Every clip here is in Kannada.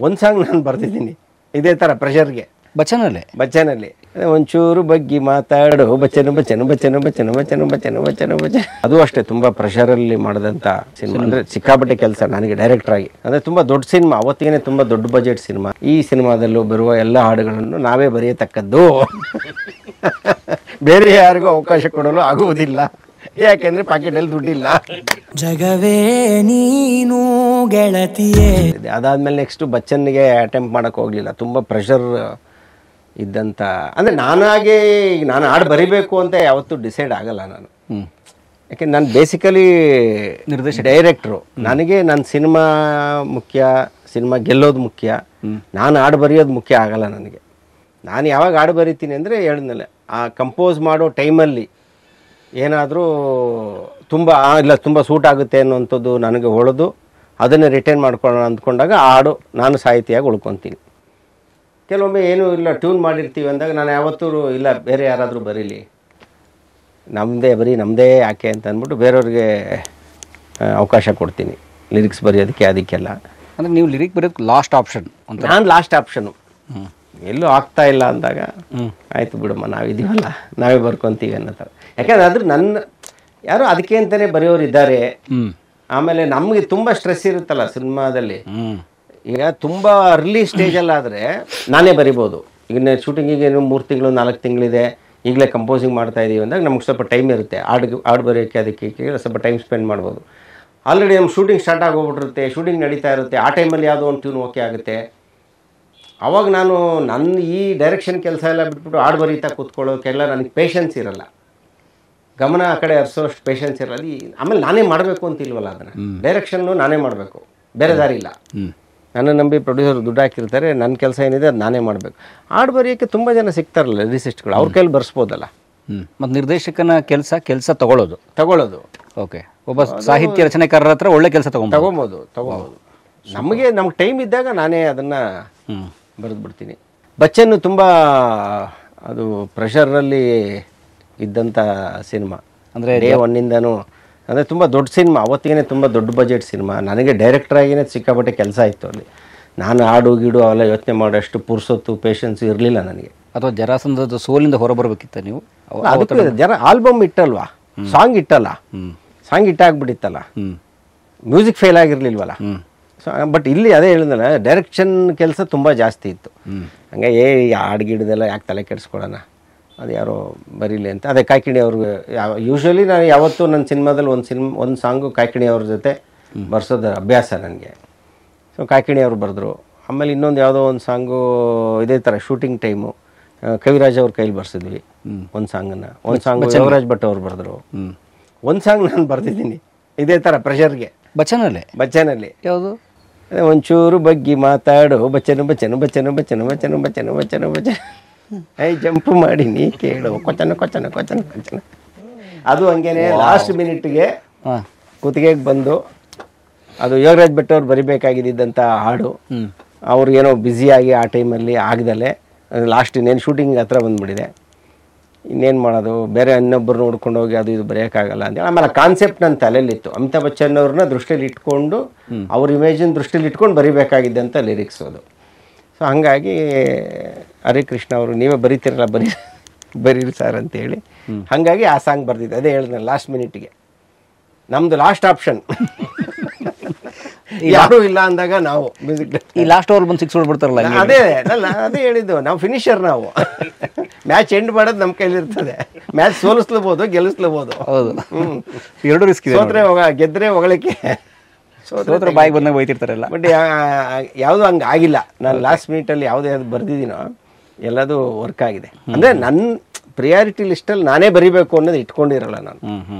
ಒಂದ್ ಸಾಂಗ್ ನಾನು ಬರ್ತಿದ್ದೀನಿ ಇದೇ ತರ ಪ್ರೆಷರ್ಗೆ ಬಚ್ಚನಲ್ಲಿ ಒಂಚೂರು ಬಗ್ಗಿ ಮಾತಾಡು ಬಚ್ಚನು ಬಚ್ಚನು ಬಚ್ಚನು ಬಚ್ಚನು ಬಚ್ಚನು ಬಚ್ಚನು ಬಚ್ಚನು ಬಚ್ಚ ಅದು ಅಷ್ಟೇ ತುಂಬಾ ಪ್ರೆಷರ್ ಅಲ್ಲಿ ಮಾಡಿದಂತ ಸಿನಿಮಾ ಅಂದ್ರೆ ಸಿಕ್ಕಾಪಟ್ಟೆ ಕೆಲಸ ನನಗೆ ಡೈರೆಕ್ಟರ್ ಆಗಿ ಅಂದ್ರೆ ತುಂಬಾ ದೊಡ್ಡ ಸಿನಿಮಾ ಅವತ್ತಿಗೆ ತುಂಬಾ ದೊಡ್ಡ ಬಜೆಟ್ ಸಿನಿಮಾ ಈ ಸಿನಿಮಾದಲ್ಲೂ ಬರುವ ಎಲ್ಲ ಹಾಡುಗಳನ್ನು ನಾವೇ ಬರೆಯತಕ್ಕದ್ದು ಬೇರೆ ಯಾರಿಗೂ ಅವಕಾಶ ಕೊಡಲು ಆಗುವುದಿಲ್ಲ ಯಾಕೆಂದ್ರೆ ಪಾಕೆಟಲ್ಲಿ ದುಡ್ಡಿಲ್ಲ ಜಗವೇ ನೀನು ಗೆಳತಿಯೇ ಅದಾದ್ಮೇಲೆ ನೆಕ್ಸ್ಟ್ ಬಚ್ಚನ್ನಿಗೆ ಅಟೆಂಪ್ಟ್ ಮಾಡಕ್ ಹೋಗ್ಲಿಲ್ಲ ತುಂಬಾ ಪ್ರೆಷರ್ ಇದ್ದಂತ ಅಂದ್ರೆ ನಾನು ಹಾಡು ಬರಿಬೇಕು ಅಂತ ಯಾವತ್ತೂ ಡಿಸೈಡ್ ಆಗಲ್ಲ ನಾನು ಯಾಕೆಂದ್ರೆ ನಾನು ಬೇಸಿಕಲಿ ಡೈರೆಕ್ಟ್ರು ನನಗೆ ನನ್ನ ಸಿನಿಮಾ ಮುಖ್ಯ ಸಿನಿಮಾ ಗೆಲ್ಲೋದು ಮುಖ್ಯ ನಾನು ಹಾಡು ಬರೆಯೋದು ಮುಖ್ಯ ಆಗಲ್ಲ ನನಗೆ ನಾನು ಯಾವಾಗ ಹಾಡು ಬರಿತೀನಿ ಅಂದರೆ ಹೇಳಿದ್ನಲ್ಲ ಆ ಕಂಪೋಸ್ ಮಾಡೋ ಟೈಮಲ್ಲಿ ಏನಾದರೂ ತುಂಬ ಸೂಟ್ ಆಗುತ್ತೆ ಅನ್ನೋಂಥದ್ದು ನನಗೆ ಹೊಳೆದು ಅದನ್ನೇ ರಿಟರ್ನ್ ಮಾಡ್ಕೊಳ್ಳೋಣ ಅಂದ್ಕೊಂಡಾಗ ಆ ಹಾಡು ನಾನು ಸಾಹಿತಿಯಾಗಿ ಉಳ್ಕೊತೀನಿ ಕೆಲವೊಮ್ಮೆ ಏನೂ ಇಲ್ಲ ಟ್ಯೂನ್ ಮಾಡಿರ್ತೀವಿ ಅಂದಾಗ ನಾನು ಯಾವತ್ತೂ ಇಲ್ಲ ಬೇರೆ ಯಾರಾದರೂ ಬರೀಲಿ ನಮ್ಮದೇ ಯಾಕೆ ಅಂತ ಅಂದ್ಬಿಟ್ಟು ಬೇರೆಯವ್ರಿಗೆ ಅವಕಾಶ ಕೊಡ್ತೀನಿ ಲಿರಿಕ್ಸ್ ಬರೆಯೋದಕ್ಕೆ ಅದಕ್ಕೆಲ್ಲ ಅಂದರೆ ನೀವು ಲಿರಿಕ್ ಬರೆಯೋದು ಲಾಸ್ಟ್ ಆಪ್ಷನ್ ಅಂತ ನಾನು ಲಾಸ್ಟ್ ಆಪ್ಷನು ಎಲ್ಲೂ ಆಗ್ತಾ ಇಲ್ಲ ಅಂದಾಗ ಆಯಿತು ಬಿಡಮ್ಮ ನಾವಿದ್ದೀವಲ್ಲ ನಾವೇ ಬರ್ಕೊತೀವಿ ಅನ್ನೋ ಥರ ಯಾಕೆಂದ್ರೆ ಅದ್ರ ಯಾರು ಅದಕ್ಕೆ ಅಂತಲೇ ಬರೆಯೋರು ಇದ್ದಾರೆ ಆಮೇಲೆ ನಮಗೆ ತುಂಬ ಸ್ಟ್ರೆಸ್ ಇರುತ್ತಲ್ಲ ಸಿನಿಮಾದಲ್ಲಿ ಈಗ ತುಂಬ ಅರ್ಲಿ ಸ್ಟೇಜಲ್ಲಾದರೆ ನಾನೇ ಬರಿಬೋದು ಈಗ ಶೂಟಿಂಗಿಗೆ 3 ತಿಂಗಳು 4 ತಿಂಗಳಿದೆ ಈಗಲೇ ಕಂಪೋಸಿಂಗ್ ಮಾಡ್ತಾ ಇದ್ದೀವಿ ಅಂದಾಗ ನಮ್ಗೆ ಸ್ವಲ್ಪ ಟೈಮ್ ಇರುತ್ತೆ ಹಾಡು ಬರೆಯೋಕ್ಕೆ ಅದಕ್ಕೆ ಸ್ವಲ್ಪ ಟೈಮ್ ಸ್ಪೆಂಡ್ ಮಾಡ್ಬೋದು ಆಲ್ರೆಡಿ ನಮ್ಮ ಶೂಟಿಂಗ್ ಸ್ಟಾರ್ಟ್ ಆಗೋಗ್ಬಿಟ್ಟಿರುತ್ತೆ ಶೂಟಿಂಗ್ ನಡೀತಾ ಇರುತ್ತೆ ಆ ಟೈಮಲ್ಲಿ ಯಾವುದೋ ಒಂದು ಟ್ಯೂನ್ ಓಕೆ ಆಗುತ್ತೆ ಆವಾಗ ನಾನು ನನ್ನ ಈ ಡೈರೆಕ್ಷನ್ ಕೆಲಸ ಎಲ್ಲ ಬಿಟ್ಬಿಟ್ಟು ಹಾಡು ಬರೀತಾ ಕೂತ್ಕೊಳ್ಳೋಕೆಲ್ಲ ನನಗೆ ಪೇಷನ್ಸ್ ಇರಲ್ಲ ಗಮನ ಆ ಕಡೆ ಹರಿಸೋಷ್ಟು ಪೇಷನ್ಸ್ ಇರಲ್ಲ ಆಮೇಲೆ ನಾನೇ ಮಾಡಬೇಕು ಅಂತ ಇಲ್ವಲ್ಲ ಅದನ್ನು ಡೈರೆಕ್ಷನ್ನು ನಾನೇ ಮಾಡಬೇಕು ಬೇರೆ ದಾರಿ ಇಲ್ಲ ನನ್ನ ನಂಬಿ ಪ್ರೊಡ್ಯೂಸರ್ ದುಡ್ಡು ಹಾಕಿರ್ತಾರೆ ನನ್ನ ಕೆಲಸ ಏನಿದೆ ಅದು ನಾನೇ ಮಾಡಬೇಕು ಹಾಡು ಬರೆಯೋಕ್ಕೆ ತುಂಬ ಜನ ಸಿಗ್ತಾರಲ್ಲ ಲಿರಿಸಿಸ್ಟ್ಗಳು ಅವ್ರ ಕೈಲಿ ಬರ್ಸ್ಬೋದಲ್ಲ ಮತ್ತು ನಿರ್ದೇಶಕನ ಕೆಲಸ ತಗೊಳ್ಳೋದು ಓಕೆ ಒಬ್ಬ ಸಾಹಿತ್ಯ ರಚನೆಕಾರರ ಹತ್ರ ಒಳ್ಳೆ ಕೆಲಸ ತಗೊಬೋದು ನಮಗೆ ಟೈಮ್ ಇದ್ದಾಗ ನಾನೇ ಅದನ್ನು ಬರೆದ್ಬಿಡ್ತೀನಿ ಬಚ್ಚನ್ನು ತುಂಬ ಅದು ಪ್ರೆಷರಲ್ಲಿ ಇದ್ದಂಥ ಸಿನಿಮಾ ಅಂದರೆ ಡೇ ಒನ್ನಿಂದನೂ ಅಂದರೆ ತುಂಬ ದೊಡ್ಡ ಸಿನಿಮಾ ಅವತ್ತಿಗೆ ತುಂಬ ದೊಡ್ಡ ಬಜೆಟ್ ಸಿನಿಮಾ ನನಗೆ ಡೈರೆಕ್ಟ್ರಾಗಿಯೇ ಸಿಕ್ಕಾಪಟ್ಟೆ ಕೆಲಸ ಇತ್ತು ಅಲ್ಲಿ ನಾನು ಹಾಡು ಗೀಡು ಅವೆಲ್ಲ ಯೋಚನೆ ಮಾಡೋಷ್ಟು ಪುರ್ಸೊತ್ತು ಪೇಷನ್ಸು ಇರಲಿಲ್ಲ ನನಗೆ ಅಥವಾ ಜರಾಸಂಧದ ಸೋಲಿಂದ ಹೊರಬರಬೇಕಿತ್ತ ನೀವು ಅದಕ್ಕೆ ಆಲ್ಬಮ್ ಇಟ್ಟಲ್ವಾ ಸಾಂಗ್ ಇಟ್ಟಲ್ಲ ಸಾಂಗ್ ಇಟ್ಟಾಗ್ಬಿಟ್ಟಿತ್ತಲ್ಲ ಮ್ಯೂಸಿಕ್ ಫೇಲ್ ಆಗಿರಲಿಲ್ವಲ್ಲ ಬಟ್ ಇಲ್ಲಿ ಅದೇ ಹೇಳಿದ್ನಲ್ಲ ಡೈರೆಕ್ಷನ್ ಕೆಲಸ ತುಂಬ ಜಾಸ್ತಿ ಇತ್ತು ಹಂಗೆ ಹಾಡು ಗಿಡದೆಲ್ಲ ಯಾಕೆ ತಲೆ ಕೆಡಿಸ್ಕೊಳ್ಳೋಣ ಅದು ಯಾರೋ ಬರೀಲಿ ಅಂತ ಅದೇ ಕಾಯ್ಕಿಣಿ ಅವ್ರಿಗೆ ಯೂಶ್ವಲಿ ನಾನು ಯಾವತ್ತೂ ನನ್ನ ಸಿನಿಮಾದಲ್ಲಿ ಒಂದು ಸಾಂಗು ಕಾಯ್ಕಿಣಿ ಅವ್ರ ಜೊತೆ ಬರ್ಸೋದು ಅಭ್ಯಾಸ ನನಗೆ ಸೊ ಕಾಯ್ಕಿಣಿ ಅವರು ಬರೆದ್ರು ಆಮೇಲೆ ಇನ್ನೊಂದು ಯಾವುದೋ ಒಂದು ಸಾಂಗು ಇದೇ ಥರ ಶೂಟಿಂಗ್ ಟೈಮು ಕವಿರಾಜ್ ಅವ್ರ ಕೈಲಿ ಬರ್ಸಿದ್ವಿ ಒಂದು ಸಾಂಗು ಯೋಗರಾಜ್ ಭಟ್ ಅವ್ರು ಬರೆದ್ರು ಒಂದು ಸಾಂಗ್ ನಾನು ಬರ್ತಿದ್ದೀನಿ ಇದೇ ಥರ ಪ್ರೆಷರ್ಗೆ ಬಚ್ಚನಲ್ಲಿ ಯಾವುದು ಒಂಚೂರು ಬಗ್ಗಿ ಮಾತಾಡು ಬಚ್ಚನು ಬಚ್ಚನು ಬಚ್ಚನು ಬಚ್ಚನು ಬಚ್ಚನು ಬಚ್ಚನು ಬಚ್ಚನು ಬಚ್ಚ ಜಂಪ್ ಮಾಡಿ ನೀ ಕೇಳು ಕೊಚ್ಚನ ಅದು ಹಂಗೇನೆ ಲಾಸ್ಟ್ ಮಿನಿಟ್ಗೆ ಕುತ್ತಿಗೆಗೆ ಬಂದು ಅದು ಯೋಗರಾಜ್ ಭಟ್ ಅವ್ರು ಬರಿಬೇಕಾಗಿದ್ದಂಥ ಹಾಡು ಅವ್ರಿಗೇನೋ ಬ್ಯುಸಿಯಾಗಿ ಆ ಟೈಮಲ್ಲಿ ಆಗದಲ್ಲೇ ಲಾಸ್ಟ್ ಇನ್ನೇನು ಶೂಟಿಂಗ್ ಹತ್ರ ಬಂದುಬಿಟ್ಟಿದೆ ಇನ್ನೇನು ಮಾಡೋದು ಬೇರೆ ಇನ್ನೊಬ್ಬರು ನೋಡ್ಕೊಂಡು ಹೋಗಿ ಅದು ಇದು ಬರೆಯೋಕ್ಕಾಗಲ್ಲ ಅಂತೇಳಿ ಆಮೇಲೆ ಕಾನ್ಸೆಪ್ಟ್ ನನ್ನ ತಲೆಯಲ್ಲಿತ್ತು ಅಮಿತಾಬ್ ಬಚ್ಚನ್ ಅವ್ರನ್ನ ದೃಷ್ಟಿಯಲ್ಲಿ ಇಟ್ಕೊಂಡು ಅವ್ರ ಇಮೇಜಿನ ದೃಷ್ಟಿಯಲ್ಲಿ ಇಟ್ಕೊಂಡು ಬರಿಬೇಕಾಗಿದ್ದಂಥ ಲಿರಿಕ್ಸ್ ಅದು ಸೊ ಹಾಗಾಗಿ ಹರಿಕೃಷ್ಣ ಅವರು ನೀವೇ ಬರೀತಿರಲ್ಲ ಬರೀರಿ ಸರ್ ಅಂತೇಳಿ ಹಾಗಾಗಿ ಆ ಸಾಂಗ್ ಬರ್ದಿದ್ದೆ ಅದೇ ಹೇಳಿದ್ನಲ್ಲ ಲಾಸ್ಟ್ ಮಿನಿಟ್ಗೆ ನಮ್ಮದು ಲಾಸ್ಟ್ ಆಪ್ಷನ್ ಯಾರೂ ಇಲ್ಲ ಅಂದಾಗ ನಾವು ಮ್ಯೂಸಿಕ್ ಈ ಲಾಸ್ಟ್ ಓವರ್ ಬಂದು 6 ಹೊಡ್ಬಿಡ್ತಾರಲ್ಲ ಅದೇ ಹೇಳಿದ್ದು ನಾವು ಫಿನಿಷರ್ ನಾವು ಮ್ಯಾಚ್ ಎಂಡ್ ಮಾಡೋದು ನಮ್ಮ ಕೈಲಿರ್ತದೆ ಮ್ಯಾಚ್ ಸೋಲಿಸ್ಲಬೋದು ಗೆಲ್ಲಿಸ್ಲಬೋದು ಹೌದು ಎರಡು ರಿಸ್ಕ್ ಇದೆ ಸೋತ್ರೆ ಗೆದ್ರೆ ಹೊಗಳಿಕೆ ಸೋತ್ರ ಬಾಯಿಗೆ ಬಂದಾಗ ಬೈತಿರ್ತಾರಲ್ಲ ಬಟ್ ಯಾವುದೂ ಹಂಗೆ ಆಗಿಲ್ಲ ನಾನು ಲಾಸ್ಟ್ ಮಿನಿಟಲ್ಲಿ ಯಾವುದೇ ಬರ್ದಿದ್ದೀನೋ ಎಲ್ಲದೂ ವರ್ಕ್ ಆಗಿದೆ ಅಂದರೆ ನನ್ನ ಪ್ರಿಯಾರಿಟಿ ಲಿಸ್ಟಲ್ಲಿ ನಾನೇ ಬರಿಬೇಕು ಅನ್ನೋದು ಇಟ್ಕೊಂಡಿರಲ್ಲ ನಾನು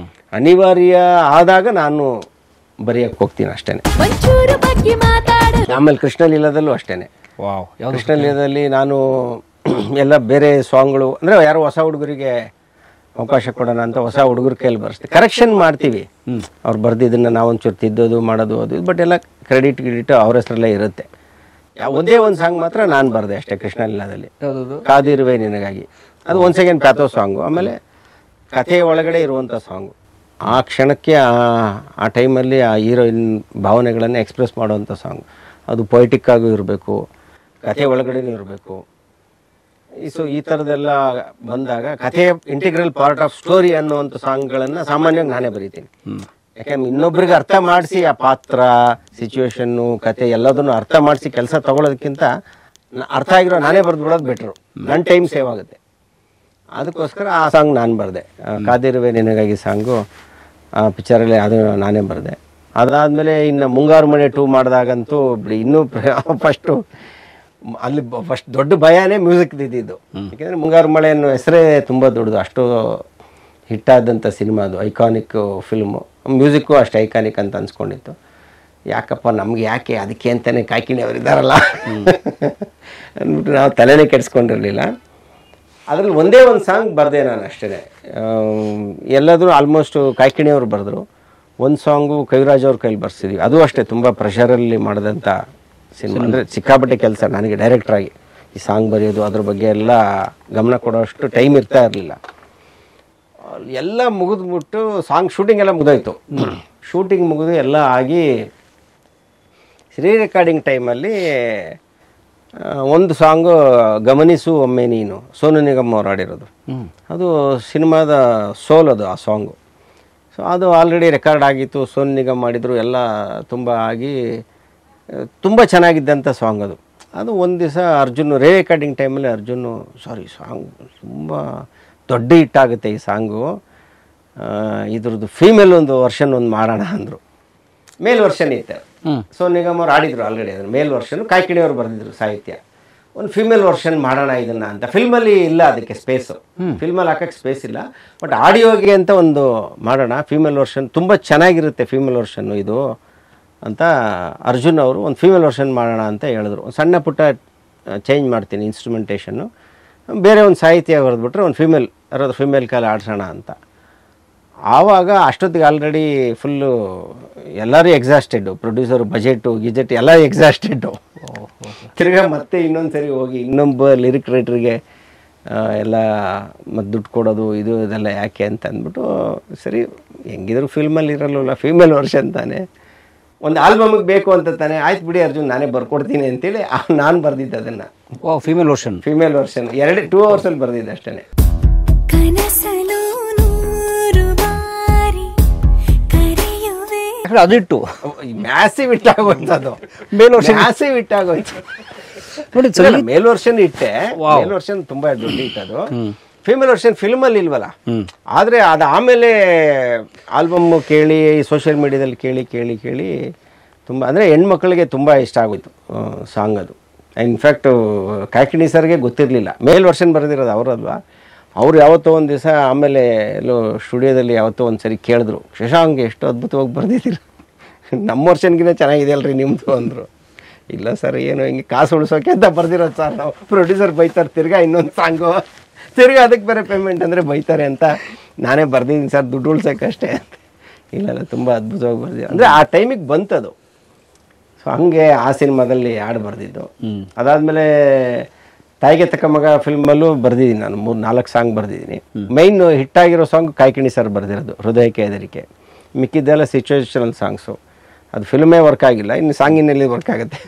ಅನಿವಾರ್ಯ ಆದಾಗ ನಾನು ಬರೆಯಕ್ಕೆ ಹೋಗ್ತೀನಿ ಅಷ್ಟೇ ಆಮೇಲೆ ಕೃಷ್ಣಲೀಲಾದಲ್ಲೂ ಅಷ್ಟೇ ಕೃಷ್ಣಲೀಲಾದಲ್ಲಿ ನಾನು ಎಲ್ಲ ಬೇರೆ ಸಾಂಗ್ಗಳು ಅಂದರೆ ಯಾರೋ ಹೊಸ ಹುಡುಗರಿಗೆ ಅವಕಾಶ ಕೊಡೋಣ ಅಂತ ಹೊಸ ಹುಡುಗರ ಕೈಯಲ್ಲಿ ಬರ್ಸ್ತೀವಿ ಕರೆಕ್ಷನ್ ಮಾಡ್ತೀವಿ ಅವ್ರು ಬರ್ದಿದ್ದನ್ನು ನಾವೊಂಚೂರು ತಿದ್ದೋದು ಮಾಡೋದು ಅದು ಬಟ್ ಎಲ್ಲ ಕ್ರೆಡಿಟ್ ಅವ್ರ ಹೆಸರಲ್ಲೇ ಇರುತ್ತೆ ಒಂದೇ ಒಂದು ಸಾಂಗ್ ಮಾತ್ರ ನಾನು ಬರೆದೆ ಅಷ್ಟೇ ಕೃಷ್ಣಲೀಲಾದಲ್ಲಿ ಕಾದಿರುವೆ ನಿನಗಾಗಿ ಅದು 1 ಸೆಕೆಂಡ್ ಪ್ಯಾಥೋ ಸಾಂಗು ಆಮೇಲೆ ಕಥೆಯ ಒಳಗಡೆ ಇರುವಂಥ ಸಾಂಗು ಆ ಕ್ಷಣಕ್ಕೆ ಆ ಟೈಮಲ್ಲಿ ಆ ಹೀರೋಯಿನ್ ಭಾವನೆಗಳನ್ನು ಎಕ್ಸ್ಪ್ರೆಸ್ ಮಾಡುವಂಥ ಸಾಂಗ್. ಅದು ಪೊಯಿಟಿಕ್ ಆಗೂ ಇರಬೇಕು, ಕಥೆ ಒಳಗಡೆನೂ ಇರಬೇಕು. ಸೊ ಈ ಥರದ್ದೆಲ್ಲ ಬಂದಾಗ ಕಥೆಯ ಇಂಟಿಗ್ರಲ್ ಪಾರ್ಟ್ ಆಫ್ ಸ್ಟೋರಿ ಅನ್ನುವಂಥ ಸಾಂಗ್ಗಳನ್ನು ಸಾಮಾನ್ಯವಾಗಿ ನಾನೇ ಬರೀತೀನಿ. ಯಾಕೆಂದ್ರೆ ಇನ್ನೊಬ್ರಿಗೆ ಅರ್ಥ ಮಾಡಿಸಿ ಆ ಪಾತ್ರ, ಸಿಚುವೇಶನ್ನು, ಕತೆ ಎಲ್ಲದನ್ನು ಅರ್ಥ ಮಾಡಿಸಿ ಕೆಲಸ ತೊಗೊಳೋದಕ್ಕಿಂತ ಅರ್ಥ ಆಗಿರೋ ನಾನೇ ಬರೆದು ಬಿಡೋದು ಬೆಟ್ರು. ನನ್ನ ಟೈಮ್ ಸೇವ್ ಆಗುತ್ತೆ. ಅದಕ್ಕೋಸ್ಕರ ಆ ಸಾಂಗ್ ನಾನು ಬರೆದೆ. ಕಾದಿರುವೆ ನಿನಗಾಗಿ ಸಾಂಗು ಆ ಪಿಕ್ಚರಲ್ಲಿ ಅದು ನಾನೇ ಬರೆದೆ. ಅದಾದಮೇಲೆ ಇನ್ನು ಮುಂಗಾರು ಮಳೆ 2 ಮಾಡಿದಾಗಂತೂ ಇನ್ನೂ ಫಸ್ಟು ಅಲ್ಲಿ ಫಸ್ಟ್ ದೊಡ್ಡ ಭಯನೇ ಮ್ಯೂಸಿಕ್ ಇದ್ದಿದ್ದು. ಯಾಕೆಂದರೆ ಮುಂಗಾರು ಮಳೆ ಅನ್ನೋ ಹೆಸರೇ ತುಂಬ ದೊಡ್ಡದು. ಅಷ್ಟು ಹಿಟ್ಟಾದಂಥ ಸಿನಿಮಾ ಅದು, ಐಕಾನಿಕ್ ಫಿಲ್ಮು. ಮ್ಯೂಸಿಕ್ಕು ಅಷ್ಟು ಐಕಾನಿಕ್ ಅಂತ ಅನ್ಸ್ಕೊಂಡಿತ್ತು. ಯಾಕಪ್ಪ ನಮ್ಗೆ ಯಾಕೆ ಅದಕ್ಕೆ ಅಂತಲೇ ಕಾಯ್ಕಿಣಿ ಅವ್ರು ಇದ್ದಾರಲ್ಲ ಅಂದ್ಬಿಟ್ಟು ನಾವು ತಲೆನೇ ಕೆಡಿಸ್ಕೊಂಡಿರಲಿಲ್ಲ. ಅದರಲ್ಲಿ ಒಂದೇ ಒಂದು ಸಾಂಗ್ ಬರೆದೆ ನಾನು ಅಷ್ಟೇ. ಎಲ್ಲಾದರೂ ಆಲ್ಮೋಸ್ಟ್ ಕಾಯ್ಕಿಣಿಯವರು ಬರೆದ್ರು. ಒಂದು ಸಾಂಗು ಕವಿರಾಜ್ ಅವ್ರ ಕೈಲಿ ಬರ್ಸಿದ್ವಿ. ಅದು ಅಷ್ಟೇ ತುಂಬ ಪ್ರೆಷರಲ್ಲಿ ಮಾಡಿದಂಥ ಸಿನಿಮಾ. ಅಂದರೆ ಸಿಕ್ಕಾಪಟ್ಟೆ ಕೆಲಸ ನನಗೆ ಡೈರೆಕ್ಟ್ರಾಗಿ ಈ ಸಾಂಗ್ ಬರೆಯೋದು, ಅದ್ರ ಬಗ್ಗೆ ಎಲ್ಲ ಗಮನ ಕೊಡೋಷ್ಟು ಟೈಮ್ ಇರ್ತಾ ಇರಲಿಲ್ಲ. ಎಲ್ಲ ಮುಗಿದ್ಬಿಟ್ಟು ಸಾಂಗ್ ಶೂಟಿಂಗ್ ಎಲ್ಲ ಮುಗಿದೋಯ್ತು. ಶೂಟಿಂಗ್ ಮುಗಿದು ಎಲ್ಲ ಆಗಿ ರೀ ರೆಕಾರ್ಡಿಂಗ್ ಟೈಮಲ್ಲಿ ಒಂದು ಸಾಂಗು ಗಮನಿಸು ಒಮ್ಮೆ ನೀನು, ಸೋನು ನಿಗಮ್ ಅವ್ರು ಆಡಿರೋದು. ಅದು ಸಿನಿಮಾದ ಸೋಲ್ ಅದು ಆ ಸಾಂಗು. ಸೊ ಅದು ಆಲ್ರೆಡಿ ರೆಕಾರ್ಡ್ ಆಗಿತ್ತು, ಸೋನು ನಿಗಮ್ ಮಾಡಿದರು, ಎಲ್ಲ ತುಂಬ ಆಗಿ ತುಂಬ ಚೆನ್ನಾಗಿದ್ದಂಥ ಸಾಂಗ್ ಅದು. ಅದು ಒಂದು ದಿವಸ ಅರ್ಜುನ್ ರೇ ರೆಕಾರ್ಡಿಂಗ್ ಟೈಮಲ್ಲಿ ಸಾಂಗ್ ತುಂಬ ದೊಡ್ಡ ಹಿಟ್ಟಾಗುತ್ತೆ ಈ ಸಾಂಗು, ಇದ್ರದ್ದು ಫೀಮೇಲ್ ಒಂದು ವರ್ಷನ್ ಒಂದು ಮಾಡೋಣ ಅಂದರು. ಮೇಲ್ ವರ್ಷನ್ ಇತ್ತು, ಸೋನು ನಿಗಮ್ ಅವ್ರು ಆಡಿದರು ಆಲ್ರೆಡಿ. ಅದನ್ನು ಮೇಲ್ ವರ್ಷನ್ ಕಾಯ್ಕಿಣಿ ಅವ್ರು ಬರೆದಿದ್ರು ಸಾಹಿತ್ಯ. ಒಂದು ಫೀಮೇಲ್ ವರ್ಷನ್ ಮಾಡೋಣ ಇದನ್ನು ಅಂತ. ಫಿಲ್ಮಲ್ಲಿ ಇಲ್ಲ ಅದಕ್ಕೆ ಸ್ಪೇಸು, ಫಿಲ್ಮಲ್ಲಿ ಹಾಕೋಕ್ಕೆ ಸ್ಪೇಸ್ ಇಲ್ಲ. ಬಟ್ ಆಡಿಯೋಗೆ ಅಂತ ಒಂದು ಮಾಡೋಣ ಫೀಮೇಲ್ ವರ್ಷನ್, ತುಂಬ ಚೆನ್ನಾಗಿರುತ್ತೆ ಫೀಮೇಲ್ ವರ್ಷನ್ನು ಇದು ಅಂತ ಅರ್ಜುನ್ ಅವರು ಒಂದು ಫೀಮೇಲ್ ವರ್ಷನ್ ಮಾಡೋಣ ಅಂತ ಹೇಳಿದ್ರು. ಒಂದು ಸಣ್ಣ ಪುಟ್ಟ ಚೇಂಜ್ ಮಾಡ್ತೀನಿ ಇನ್ಸ್ಟ್ರುಮೆಂಟೇಷನ್ನು, ಬೇರೆ ಒಂದು ಸಾಹಿತ್ಯ ಬರೆದ್ಬಿಟ್ರೆ ಒಂದು ಫೀಮೇಲ್ ಕಾಲ ಆಡ್ಸೋಣ ಅಂತ. ಆವಾಗ ಅಷ್ಟೊತ್ತಿಗೆ ಆಲ್ರೆಡಿ ಫುಲ್ಲು ಎಲ್ಲರೂ ಎಕ್ಸಾಸ್ಟೆಡ್ಡು, ಪ್ರೊಡ್ಯೂಸರು ಬಜೆಟು ಗಿಜೆಟ್ ಎಲ್ಲ ಎಕ್ಸಾಸ್ಟೆಡ್ಡು. ತಿರ್ಗಾ ಮತ್ತೆ ಇನ್ನೊಂದು ಸರಿ ಹೋಗಿ ಇನ್ನೊಬ್ಬ ಲಿರಿಕ್ ರೈಟ್ರಿಗೆ ಎಲ್ಲ ಮತ್ತು ದುಡ್ಡು ಕೊಡೋದು ಇದೆಲ್ಲ ಯಾಕೆ ಅಂತ ಅಂದ್ಬಿಟ್ಟು, ಸರಿ ಹೆಂಗಿದ್ರು ಫಿಲ್ಮಲ್ಲಿ ಇರಲ್ಲ, ಫೀಮೇಲ್ ವರ್ಷನ್ ತಾನೆ, ಒಂದು ಆಲ್ಬಮಿಗೆ ಬೇಕು ಅಂತ ತಾನೆ, ಆಯ್ತು ಬಿಡಿ ಅರ್ಜುನ್ ನಾನೇ ಬರ್ಕೊಡ್ತೀನಿ ಅಂತೇಳಿ ನಾನು ಬರೆದಿದ್ದೆ ಅದನ್ನು. ಫೀಮೇಲ್ ವರ್ಷನ್ 2 ಅವರ್ಸಲ್ಲಿ ಬರೆದಿದ್ದೆ ಅಷ್ಟೇ. ಅದಿಟ್ಟು ಮ್ಯಾಸಿವ್ ಇಟ್ಟಾಗೋಯ್ತು ಅದು, ಮ್ಯಾಸಿವ್ ಇಟ್ಟಾಗೋಯ್ತು ನೋಡಿ. ಮೇಲ್ ವರ್ಷನ್ ಇಟ್ಟೆ, ಮೇಲ್ ವರ್ಷನ್ ತುಂಬ ದೊಡ್ಡ ಇಟ್ಟದು. ಫೀಮೇಲ್ ವರ್ಷನ್ ಫಿಲ್ಮಲ್ಲಿ ಇಲ್ವಲ್ಲ. ಆದರೆ ಅದು ಆಮೇಲೆ ಆಲ್ಬಮ್ ಕೇಳಿ ಸೋಷಿಯಲ್ ಮೀಡಿಯಾದಲ್ಲಿ ಕೇಳಿ ತುಂಬ, ಅಂದರೆ ಹೆಣ್ಮಕ್ಳಿಗೆ ತುಂಬ ಇಷ್ಟ ಆಗೋಯ್ತು ಸಾಂಗ್ ಅದು. ಇನ್ಫ್ಯಾಕ್ಟು ಕಾಯ್ಕಿಣಿ ಸರ್ಗೆ ಗೊತ್ತಿರಲಿಲ್ಲ ಮೇಲ್ ವರ್ಷನ್ ಬರೆದಿರೋದು ಅವರಲ್ವಾ. ಅವ್ರು ಯಾವತ್ತೋ ಒಂದು ದಿವಸ ಆಮೇಲೆ ಎಲ್ಲೋ ಸ್ಟುಡಿಯೋದಲ್ಲಿ ಯಾವತ್ತೋ ಒಂದು ಸರಿ ಕೇಳಿದ್ರು, ಶಶಾಂಕ್ ಎಷ್ಟು ಅದ್ಭುತವಾಗಿ ಬರೆದಿದ್ದೀರ, ನಮ್ಮ ವರ್ಷನ್ಗಿಂತ ಚೆನ್ನಾಗಿದೆ ಅಲ್ರಿ ನಿಮ್ಮದು ಅಂದರು. ಇಲ್ಲ ಸರ್, ಏನು ಹಿಂಗೆ ಕಾಸು ಉಳಿಸೋಕೆ ಅಂತ ಬರ್ದಿರೋದು ಸರ್ ನಾವು. ಪ್ರೊಡ್ಯೂಸರ್ ಬೈತಾರೆ, ತಿರ್ಗಾ ಇನ್ನೊಂದು ಸಾಂಗು, ತಿರ್ಗಾ ಅದಕ್ಕೆ ಬೇರೆ ಪೇಮೆಂಟ್ ಅಂದರೆ ಬೈತಾರೆ ಅಂತ ನಾನೇ ಬರ್ದಿದ್ದೀನಿ ಸರ್, ದುಡ್ಡು ಉಳ್ಸೋಕ್ಕಷ್ಟೇ ಅಂತ. ಇಲ್ಲ ತುಂಬ ಅದ್ಭುತವಾಗಿ ಬರ್ದಿದ್ದು, ಅಂದರೆ ಆ ಟೈಮಿಗೆ ಬಂತದು. ಸೊ ಹಂಗೆ ಆ ಸಿನಿಮಾದಲ್ಲಿ ಹಾಡು ಬರೆದಿದ್ದು. ಅದಾದಮೇಲೆ ತಾಯಿಗೆ ತಕ್ಕ ಮಗ ಫಿಲ್ಮಲ್ಲೂ ಬರೆದಿದ್ದೀನಿ ನಾನು, 3-4 ಸಾಂಗ್ ಬರೆದಿದ್ದೀನಿ. ಮೈನ್ ಹಿಟ್ಟಾಗಿರೋ ಸಾಂಗ್ ಕಾಯ್ಕಿಣಿ ಸರ್ ಬರೆದಿರೋದು, ಹೃದಯಕ್ಕೆ ಹೆದರಿಕೆ. ಮಿಕ್ಕಿದ್ದೆಲ್ಲ ಸಿಚುವೇಶನಲ್ ಸಾಂಗ್ಸು. ಅದು ಫಿಲ್ಮೇ ವರ್ಕ್ ಆಗಿಲ್ಲ, ಇನ್ನು ಸಾಂಗಿನಲ್ಲಿ ವರ್ಕ್ ಆಗುತ್ತೆ.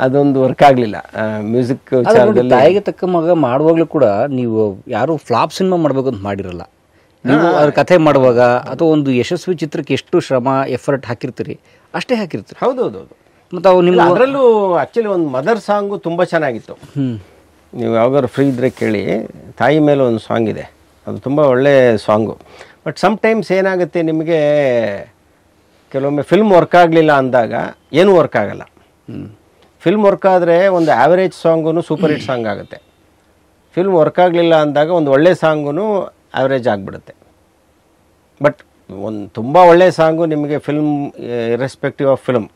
ಅದೊಂದು ವರ್ಕ್ ಆಗಲಿಲ್ಲ ಮ್ಯೂಸಿಕ್ ವಿಚಾರದಲ್ಲಿ. ತಾಯಿಗೆ ತಕ್ಕ ಮಗ ಮಾಡುವಾಗಲೂ ಕೂಡ ನೀವು ಯಾರು ಫ್ಲಾಪ್ ಸಿನಿಮಾ ಮಾಡಬೇಕು ಅಂತ ಮಾಡಿರಲ್ಲ. ನೀವು ಅದ್ರ ಕಥೆ ಮಾಡುವಾಗ ಅಥವಾ ಒಂದು ಯಶಸ್ವಿ ಚಿತ್ರಕ್ಕೆ ಎಷ್ಟು ಶ್ರಮ ಎಫರ್ಟ್ ಹಾಕಿರ್ತೀರಿ ಅಷ್ಟೇ ಹಾಕಿರ್ತೀರಿ. ಹೌದೌದು. ಮತ್ತು ಅವು ನಿಮ್ಮ ಅದರಲ್ಲೂ ಆ್ಯಕ್ಚುಲಿ ಒಂದು ಮದರ್ ಸಾಂಗು ತುಂಬ ಚೆನ್ನಾಗಿತ್ತು. ನೀವು ಯಾವಾಗಾದ್ರು ಫ್ರೀ ಇದ್ದರೆ ಕೇಳಿ, ತಾಯಿ ಮೇಲೆ ಒಂದು ಸಾಂಗ್ ಇದೆ, ಅದು ತುಂಬ ಒಳ್ಳೆಯ ಸಾಂಗು. ಬಟ್ ಸಮ್ಟೈಮ್ಸ್ ಏನಾಗುತ್ತೆ ನಿಮಗೆ, ಕೆಲವೊಮ್ಮೆ ಫಿಲ್ಮ್ ವರ್ಕ್ ಆಗಲಿಲ್ಲ ಅಂದಾಗ ಏನೂ ವರ್ಕ್ ಆಗಲ್ಲ. ಫಿಲ್ಮ್ ವರ್ಕ್ ಆದರೆ ಒಂದು ಆ್ಯಾವರೇಜ್ ಸಾಂಗೂ ಸೂಪರ್ ಹಿಟ್ ಸಾಂಗ್ ಆಗುತ್ತೆ. ಫಿಲ್ಮ್ ವರ್ಕ್ ಆಗಲಿಲ್ಲ ಅಂದಾಗ ಒಂದು ಒಳ್ಳೆ ಸಾಂಗೂ ಆ್ಯಾವ್ರೇಜ್ ಆಗಿಬಿಡುತ್ತೆ. ಬಟ್ ಒಂದು ತುಂಬ ಒಳ್ಳೆಯ ಸಾಂಗು ನಿಮಗೆ film irrespective of film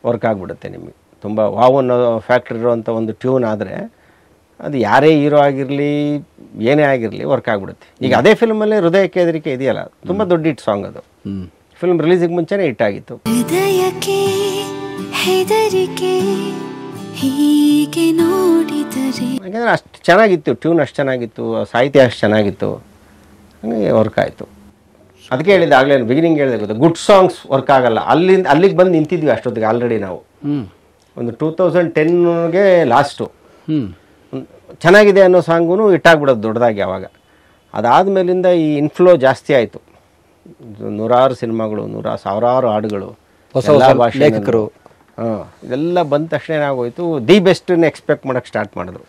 work ಆಗಿಬಿಡುತ್ತೆ. ನಿಮಗೆ ತುಂಬ ವಾವ್ ಅನ್ನೋ ಫ್ಯಾಕ್ಟ್ರಿ ಇರೋವಂಥ ಒಂದು ಟ್ಯೂನ್ ಆದರೆ ಅದು ಯಾರೇ ಹೀರೋ ಆಗಿರಲಿ ಏನೇ ಆಗಿರಲಿ ವರ್ಕ್ ಆಗಿಬಿಡುತ್ತೆ. ಈಗ ಅದೇ ಫಿಲ್ಮಲ್ಲೇ ಹೃದಯಕ್ಕೆ ಹೆದರಿಕೆ ಇದೆಯಲ್ಲ, ತುಂಬ ದೊಡ್ಡ ಹಿಟ್ ಸಾಂಗ್ ಅದು. ಫಿಲ್ಮ್ ರಿಲೀಸಿಗೆ ಮುಂಚೆನೇ ಹಿಟ್ ಆಗಿತ್ತು. ಯಾಕೆಂದರೆ ಅಷ್ಟು ಚೆನ್ನಾಗಿತ್ತು, ಟ್ಯೂನ್ ಅಷ್ಟು ಚೆನ್ನಾಗಿತ್ತು, ಸಾಹಿತ್ಯ ಅಷ್ಟು ಚೆನ್ನಾಗಿತ್ತು, ಹಂಗೆ ವರ್ಕ್ ಆಯಿತು. ಅದಕ್ಕೆ ಹೇಳಿದ್ದೆ ಆಗಲೇ ಬಿಗಿನಿಂಗ್ ಹೇಳಿದೆ ಗೊತ್ತಾ, ಗುಡ್ ಸಾಂಗ್ಸ್ ವರ್ಕ್ ಆಗಲ್ಲ. ಅಲ್ಲಿಗೆ ಬಂದು ನಿಂತಿದ್ವಿ ಅಷ್ಟೊತ್ತಿಗೆ ಆಲ್ರೆಡಿ ನಾವು. ಒಂದು 2010ಗೆ ಲಾಸ್ಟು ಚೆನ್ನಾಗಿದೆ ಅನ್ನೋ ಸಾಂಗೂ ಹಿಟ್ಟಾಗ್ಬಿಡೋದು ದೊಡ್ಡದಾಗಿ. ಆವಾಗ ಅದಾದಮೇಲಿಂದ ಈ ಇನ್ಫ್ಲೋ ಜಾಸ್ತಿ ಆಯಿತು. ನೂರಾರು ಸಿನಿಮಾಗಳು, ಸಾವಿರಾರು ಹಾಡುಗಳು, ಎಲ್ಲ ಭಾಷೆ ಲೇಖಕರು, ಇದೆಲ್ಲ ಬಂದ ತಕ್ಷಣ ಏನಾಗೋಯ್ತು, ದಿ ಬೆಸ್ಟನ್ನ ಎಕ್ಸ್ಪೆಕ್ಟ್ ಮಾಡೋಕ್ಕೆ ಸ್ಟಾರ್ಟ್ ಮಾಡಿದ್ರು.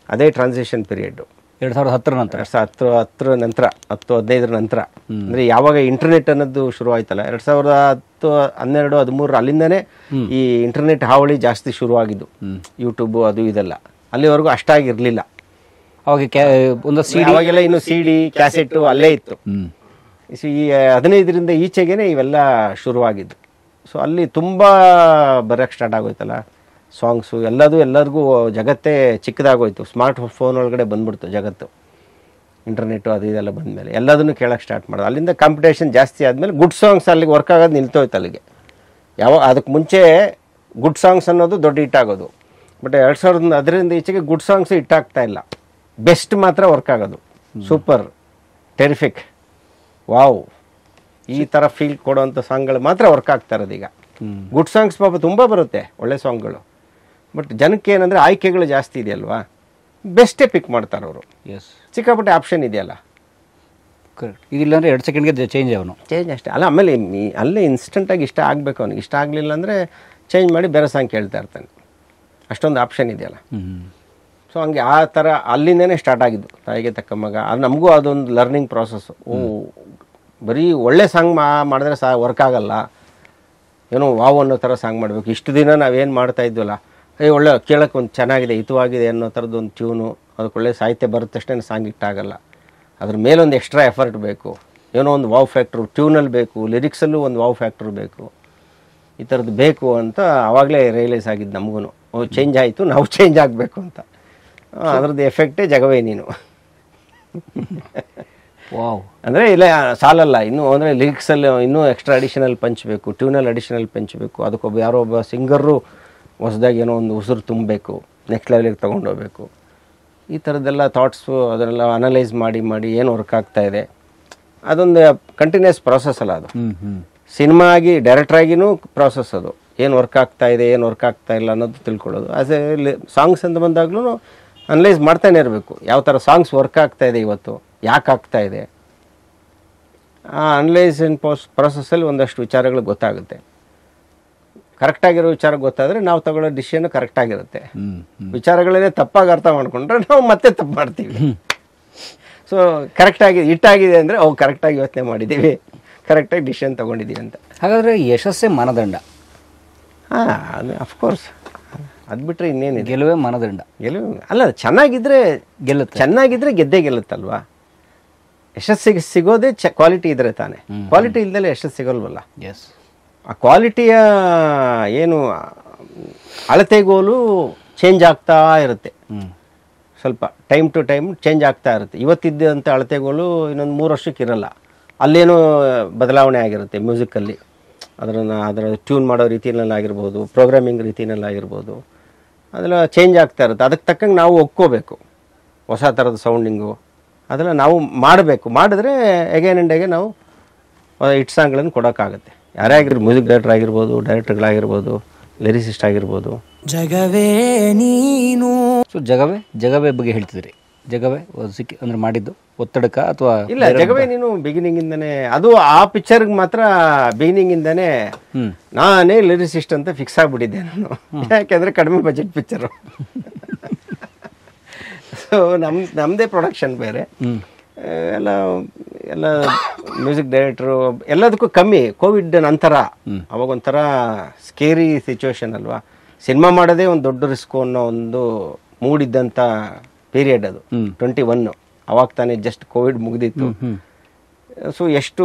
ಅದೇ ಟ್ರಾನ್ಸಿಷನ್ ಪೀರಿಯಡ್ಡು 2010 ನಂತರ, 2010 ನಂತರ, 10-15 ನಂತರ. ಅಂದರೆ ಯಾವಾಗ ಇಂಟರ್ನೆಟ್ ಅನ್ನೋದು ಶುರು ಆಯ್ತಲ್ಲ, 2010, 12, 13 ಅಲ್ಲಿಂದನೇ ಈ ಇಂಟರ್ನೆಟ್ ಹಾವಳಿ ಜಾಸ್ತಿ ಶುರುವಾಗಿದ್ದು. ಯೂಟ್ಯೂಬು ಅದು ಇದೆಲ್ಲ ಅಲ್ಲಿವರೆಗೂ ಅಷ್ಟಾಗಿರಲಿಲ್ಲ. ಅವಾಗ ಒಂದು ಅವಾಗೆಲ್ಲ ಇನ್ನು CD ಕ್ಯಾಸೆಟ್ಟು ಅಲ್ಲೇ ಇತ್ತು. ಈ 15ರಿಂದ ಈಚೆಗೇನೆ ಇವೆಲ್ಲ ಶುರುವಾಗಿದ್ದು. ಸೊ ಅಲ್ಲಿ ತುಂಬ ಬರೋಕ್ಕೆ ಸ್ಟಾರ್ಟ್ ಆಗೋಯ್ತಲ್ಲ ಸಾಂಗ್ಸು, ಎಲ್ಲರಿಗೂ ಜಗತ್ತೇ ಚಿಕ್ಕದಾಗೋಯ್ತು. ಸ್ಮಾರ್ಟ್ ಫೋನ್ ಒಳಗಡೆ ಬಂದ್ಬಿಡ್ತು ಜಗತ್ತು. ಇಂಟರ್ನೆಟ್ಟು ಅದು ಇದೆಲ್ಲ ಬಂದಮೇಲೆ ಎಲ್ಲದನ್ನು ಕೇಳೋಕ್ಕೆ ಸ್ಟಾರ್ಟ್ ಮಾಡೋದು. ಅಲ್ಲಿಂದ ಕಾಂಪಿಟೇಷನ್ ಜಾಸ್ತಿ ಆದಮೇಲೆ ಗುಡ್ ಸಾಂಗ್ಸ್ ಅಲ್ಲಿಗೆ ವರ್ಕ್ ಆಗೋದು ನಿಲ್ತೋಯ್ತು ಅಲ್ಲಿಗೆ. ಅದಕ್ಕೆ ಮುಂಚೆ ಗುಡ್ ಸಾಂಗ್ಸ್ ಅನ್ನೋದು ದೊಡ್ಡ ಹಿಟ್ ಆಗೋದು. ಬಟ್ 2010ರಿಂದ ಈಚೆಗೆ ಗುಡ್ ಸಾಂಗ್ಸ್ ಹಿಟ್ ಆಗ್ತಾ ಇಲ್ಲ, ಬೆಸ್ಟ್ ಮಾತ್ರ ವರ್ಕ್ ಆಗೋದು. ಸೂಪರ್, ಟೆರಿಫಿಕ್, ವಾವ್, ಈ ಥರ ಫೀಲ್ ಕೊಡೋವಂಥ ಸಾಂಗ್ಗಳು ಮಾತ್ರ ವರ್ಕ್ ಆಗ್ತಾ ಇರೋದು ಈಗ. ಗುಡ್ ಸಾಂಗ್ಸ್ ಪಾಪ ತುಂಬ ಬರುತ್ತೆ, ಒಳ್ಳೆ ಸಾಂಗ್ಗಳು. ಬಟ್ ಜನಕ್ಕೆ ಏನಂದರೆ ಆಯ್ಕೆಗಳು ಜಾಸ್ತಿ ಇದೆಯಲ್ವಾ, ಬೆಸ್ಟೇ ಪಿಕ್ ಮಾಡ್ತಾರೆ ಅವರು. ಸಿಕ್ಕಾಪಟ್ಟೆ ಆಪ್ಷನ್ ಇದೆಯಲ್ಲ. ಕರೆಕ್ಟ್. ಇದಿಲ್ಲಾಂದರೆ 2 ಸೆಕೆಂಡ್ಗೆ ಚೇಂಜ್ ಚೇಂಜ್ ಅಷ್ಟೇ ಅಲ್ಲ. ಆಮೇಲೆ ಅಲ್ಲೇ ಇನ್ಸ್ಟೆಂಟಾಗಿ ಇಷ್ಟ ಆಗಬೇಕು ಅವನಿಗೆ. ಇಷ್ಟ ಆಗಲಿಲ್ಲ ಅಂದರೆ ಚೇಂಜ್ ಮಾಡಿ ಬೇರೆ ಸಾಂಗ್ ಕೇಳ್ತಾ ಇರ್ತಾನೆ. ಅಷ್ಟೊಂದು ಆಪ್ಷನ್ ಇದೆಯಲ್ಲ. ಸೊ ಹಂಗೆ ಆ ಥರ ಅಲ್ಲಿಂದನೇ ಸ್ಟಾರ್ಟ್ ಆಗಿದ್ದು ತಾಯಿಗೆ ತಕ್ಕ ಮಗ. ಅದು ನಮಗೂ ಅದೊಂದು ಲರ್ನಿಂಗ್ ಪ್ರಾಸೆಸ್ಸು. ಬರೀ ಒಳ್ಳೆ ಸಾಂಗ್ ಮಾಡಿದ್ರೆ ವರ್ಕ್ ಆಗಲ್ಲ, ಏನೋ ವಾವ್ ಅನ್ನೋ ಥರ ಸಾಂಗ್ ಮಾಡಬೇಕು. ಇಷ್ಟು ದಿನ ನಾವೇನು ಮಾಡ್ತಾ ಇದ್ವಲ್ಲ, ಒಳ್ಳೆ ಕೇಳೋಕ್ಕೆ ಒಂದು ಚೆನ್ನಾಗಿದೆ, ಹಿತವಾಗಿದೆ ಅನ್ನೋ ಥರದ್ದೊಂದು ಟ್ಯೂನು, ಅದಕ್ಕೊಳ್ಳೆ ಸಾಹಿತ್ಯ ಬರುತ್ತೆ ತಕ್ಷಣ ಸಾಂಗ್ ಇಟ್ಟಾಗಲ್ಲ. ಅದ್ರ ಮೇಲೊಂದು ಎಕ್ಸ್ಟ್ರಾ ಎಫರ್ಟ್ ಬೇಕು, ಏನೋ ಒಂದು ವಾವ್ ಫ್ಯಾಕ್ಟ್ರು ಟ್ಯೂನಲ್ಲಿ ಬೇಕು, ಲಿರಿಕ್ಸಲ್ಲೂ ಒಂದು ವಾವ್ ಫ್ಯಾಕ್ಟ್ರು ಬೇಕು, ಈ ಥರದ್ದು ಬೇಕು ಅಂತ ಆವಾಗಲೇ ರಿಯಲೈಸ್ ಆಗಿದ್ದು ನಮಗೂ. ಚೇಂಜ್ ಆಯಿತು, ನಾವು ಚೇಂಜ್ ಆಗಬೇಕು ಅಂತ. ಅದ್ರದ್ದು ಎಫೆಕ್ಟೇ ಜಗವೇ ನೀನು. ವಾವ್. ಅಂದರೆ ಇಲ್ಲ ಸಾಲಲ್ಲ ಇನ್ನೂ, ಅಂದರೆ ಲಿರಿಕ್ಸಲ್ಲಿ ಇನ್ನೂ ಎಕ್ಸ್ಟ್ರಾ ಅಡಿಷನಲ್ ಪಂಚಬೇಕು, ಟ್ಯೂನಲ್ಲಿ ಅಡಿಷನಲ್ ಪಂಚಬೇಕು. ಅದಕ್ಕೊಬ್ಬ ಯಾರೋ ಒಬ್ಬ ಸಿಂಗರು ಹೊಸದಾಗಿ ಏನೋ ಒಂದು ಉಸಿರು ತುಂಬಬೇಕು, ನೆಕ್ಸ್ಟ್ ಲೆವೆಲಿಗೆ ತೊಗೊಂಡೋಗ್ಬೇಕು. ಈ ಥರದ್ದೆಲ್ಲ ಥಾಟ್ಸು ಅದನ್ನೆಲ್ಲ ಅನಲೈಸ್ ಮಾಡಿ ಏನು ವರ್ಕ್ ಆಗ್ತಾ ಇದೆ, ಅದೊಂದು ಕಂಟಿನ್ಯೂಸ್ ಪ್ರಾಸೆಸ್ ಅಲ್ಲ ಅದು. ಸಿನಿಮಾ ಆಗಿ ಡೈರೆಕ್ಟ್ರಾಗಿನೂ ಪ್ರಾಸೆಸ್ ಅದು. ಏನು ವರ್ಕ್ ಆಗ್ತಾ ಇದೆ, ಏನು ವರ್ಕ್ ಆಗ್ತಾ ಇಲ್ಲ ಅನ್ನೋದು ತಿಳ್ಕೊಳ್ಳೋದು. ಆಸ್ ಎ ಸಾಂಗ್ಸ್ ಅಂತ ಬಂದಾಗ್ಲೂ ಅನಲೈಸ್ ಮಾಡ್ತಾನೆ ಇರಬೇಕು. ಯಾವ ಥರ ಸಾಂಗ್ಸ್ ವರ್ಕ್ ಆಗ್ತಾ ಇದೆ ಇವತ್ತು, ಯಾಕೆ ಆಗ್ತಾ ಇದೆ. ಆ ಅನಲೈಸ್ ಇನ್ ಪ್ರಾಸೆಸ್ಸಲ್ಲಿ ಒಂದಷ್ಟು ವಿಚಾರಗಳು ಗೊತ್ತಾಗುತ್ತೆ. ಕರೆಕ್ಟಾಗಿರೋ ವಿಚಾರ ಗೊತ್ತಾದರೆ ನಾವು ತಗೊಳ್ಳೋ ಡಿಸಿಷನ್ ಕರೆಕ್ಟಾಗಿರುತ್ತೆ. ವಿಚಾರಗಳನ್ನೇ ತಪ್ಪಾಗಿ ಅರ್ಥ ಮಾಡ್ಕೊಂಡ್ರೆ ನಾವು ಮತ್ತೆ ತಪ್ಪು ಮಾಡ್ತೀವಿ. ಸೊ ಕರೆಕ್ಟಾಗಿ ಹಿಟ್ಟಾಗಿದೆ ಅಂದರೆ ಕರೆಕ್ಟಾಗಿ ಯೋಚನೆ ಮಾಡಿದ್ದೀವಿ, ಕರೆಕ್ಟಾಗಿ ಡಿಸಿಷನ್ ತೊಗೊಂಡಿದ್ದೀವಿ ಅಂತ. ಹಾಗಾದರೆ ಯಶಸ್ಸೇ ಮಾನದಂಡ? ಅದು ಅಫ್ಕೋರ್ಸ್. ಅದು ಬಿಟ್ಟರೆ ಇನ್ನೇನಿದೆ, ಗೆಲುವೇ ಮಾನದಂಡ. ಗೆಲುವು ಅಲ್ಲ, ಚೆನ್ನಾಗಿದ್ದರೆ ಗೆದ್ದೇ ಗೆಲ್ಲುತ್ತಲ್ವಾ. ಯಶಸ್ಸಿಗೆ ಸಿಗೋದೇ ಕ್ವಾಲಿಟಿ ಇದ್ರೆ ತಾನೆ. ಕ್ವಾಲಿಟಿ ಇಲ್ದಲೇ ಯಶಸ್ಸು ಸಿಗೋಲ್ವಲ್ಲ. ಎಸ್. ಆ ಕ್ವಾಲಿಟಿಯ ಏನು ಅಳತೆಗೋಲು ಚೇಂಜ್ ಆಗ್ತಾ ಇರುತ್ತೆ. ಸ್ವಲ್ಪ ಟೈಮ್ ಟು ಟೈಮ್ ಚೇಂಜ್ ಆಗ್ತಾ ಇರುತ್ತೆ. ಇವತ್ತಿದ್ದಂಥ ಅಳತೆಗೋಲು ಇನ್ನೊಂದು 3 ವರ್ಷಕ್ಕೆ ಇರಲ್ಲ. ಅಲ್ಲೇನೋ ಬದಲಾವಣೆ ಆಗಿರುತ್ತೆ ಮ್ಯೂಸಿಕಲ್ಲಿ. ಅದರ ಟ್ಯೂನ್ ಮಾಡೋ ರೀತಿಯಲ್ಲಾಗಿರ್ಬೋದು, ಪ್ರೋಗ್ರಾಮಿಂಗ್ ರೀತಿಯಲ್ಲಾಗಿರ್ಬೋದು, ಅದೆಲ್ಲ ಚೇಂಜ್ ಆಗ್ತಾ ಇರುತ್ತೆ. ಅದಕ್ಕೆ ತಕ್ಕಂಗೆ ನಾವು ಒಪ್ಕೋಬೇಕು. ಹೊಸ ಥರದ ಸೌಂಡಿಂಗು ಅದೆಲ್ಲ ನಾವು ಮಾಡಬೇಕು. ಮಾಡಿದ್ರೆ ಎಗೇನ್ ಆ್ಯಂಡ್ ಎಗೇನ್ ನಾವು ಹಿಟ್ ಸಾಂಗ್ಗಳನ್ನು ಕೊಡೋಕ್ಕಾಗುತ್ತೆ. ಯಾರೇ ಆಗಿರ್ಬೋದು, ಮ್ಯೂಸಿಕ್ ಡೈರೆಕ್ಟರ್ ಆಗಿರ್ಬೋದು, ಡೈರೆಕ್ಟರ್ಗಳಾಗಿರ್ಬೋದು, ಲಿರಿಸಿಸ್ಟ್ ಆಗಿರ್ಬೋದು. ಜಗವೇ ನೀನು. ಸೊ ಜಗವೇ ಬಗ್ಗೆ ಹೇಳ್ತಿದ್ರಿ. ಜಗವೇ ಅಂದ್ರೆ ಮಾಡಿದ್ದು ಒತ್ತಡಕ ಅಥವಾ ಇಲ್ಲ? ಜಗವೇ ನೀನು ಬಿಗಿನಿಂಗಿಂದನೇ, ಅದು ಆ ಪಿಕ್ಚರ್ಗೆ ಮಾತ್ರ ಬಿಗಿನಿಂಗಿಂದನೇ ನಾನೇ ಲಿರಿಸಿಸ್ಟ್ ಅಂತ ಫಿಕ್ಸ್ ಆಗಿಬಿಟ್ಟಿದ್ದೆ ನಾನು. ಯಾಕೆಂದರೆ ಕಡಿಮೆ ಬಜೆಟ್ ಪಿಕ್ಚರು. ಸೊ ನಮ್ಮದೇ ಪ್ರೊಡಕ್ಷನ್ ಬೇರೆ, ಎಲ್ಲ ಮ್ಯೂಸಿಕ್ ಡೈರೆಕ್ಟ್ರು ಎಲ್ಲದಕ್ಕೂ ಕಮ್ಮಿ. ಕೋವಿಡ್ ನಂತರ ಅವಾಗ ಒಂಥರ ಸ್ಕೇರಿ ಸಿಚುವೇಶನ್ ಅಲ್ವಾ. ಸಿನಿಮಾ ಮಾಡೋದೇ ಒಂದು ದೊಡ್ಡ ರಿಸ್ಕು ಅನ್ನೋ ಒಂದು ಮೂಡಿದ್ದಂಥ ಪೀರಿಯಡ್ ಅದು. 21 ಅವಾಗ ತಾನೇ ಜಸ್ಟ್ ಕೋವಿಡ್ ಮುಗಿದಿತ್ತು. ಸೊ ಎಷ್ಟು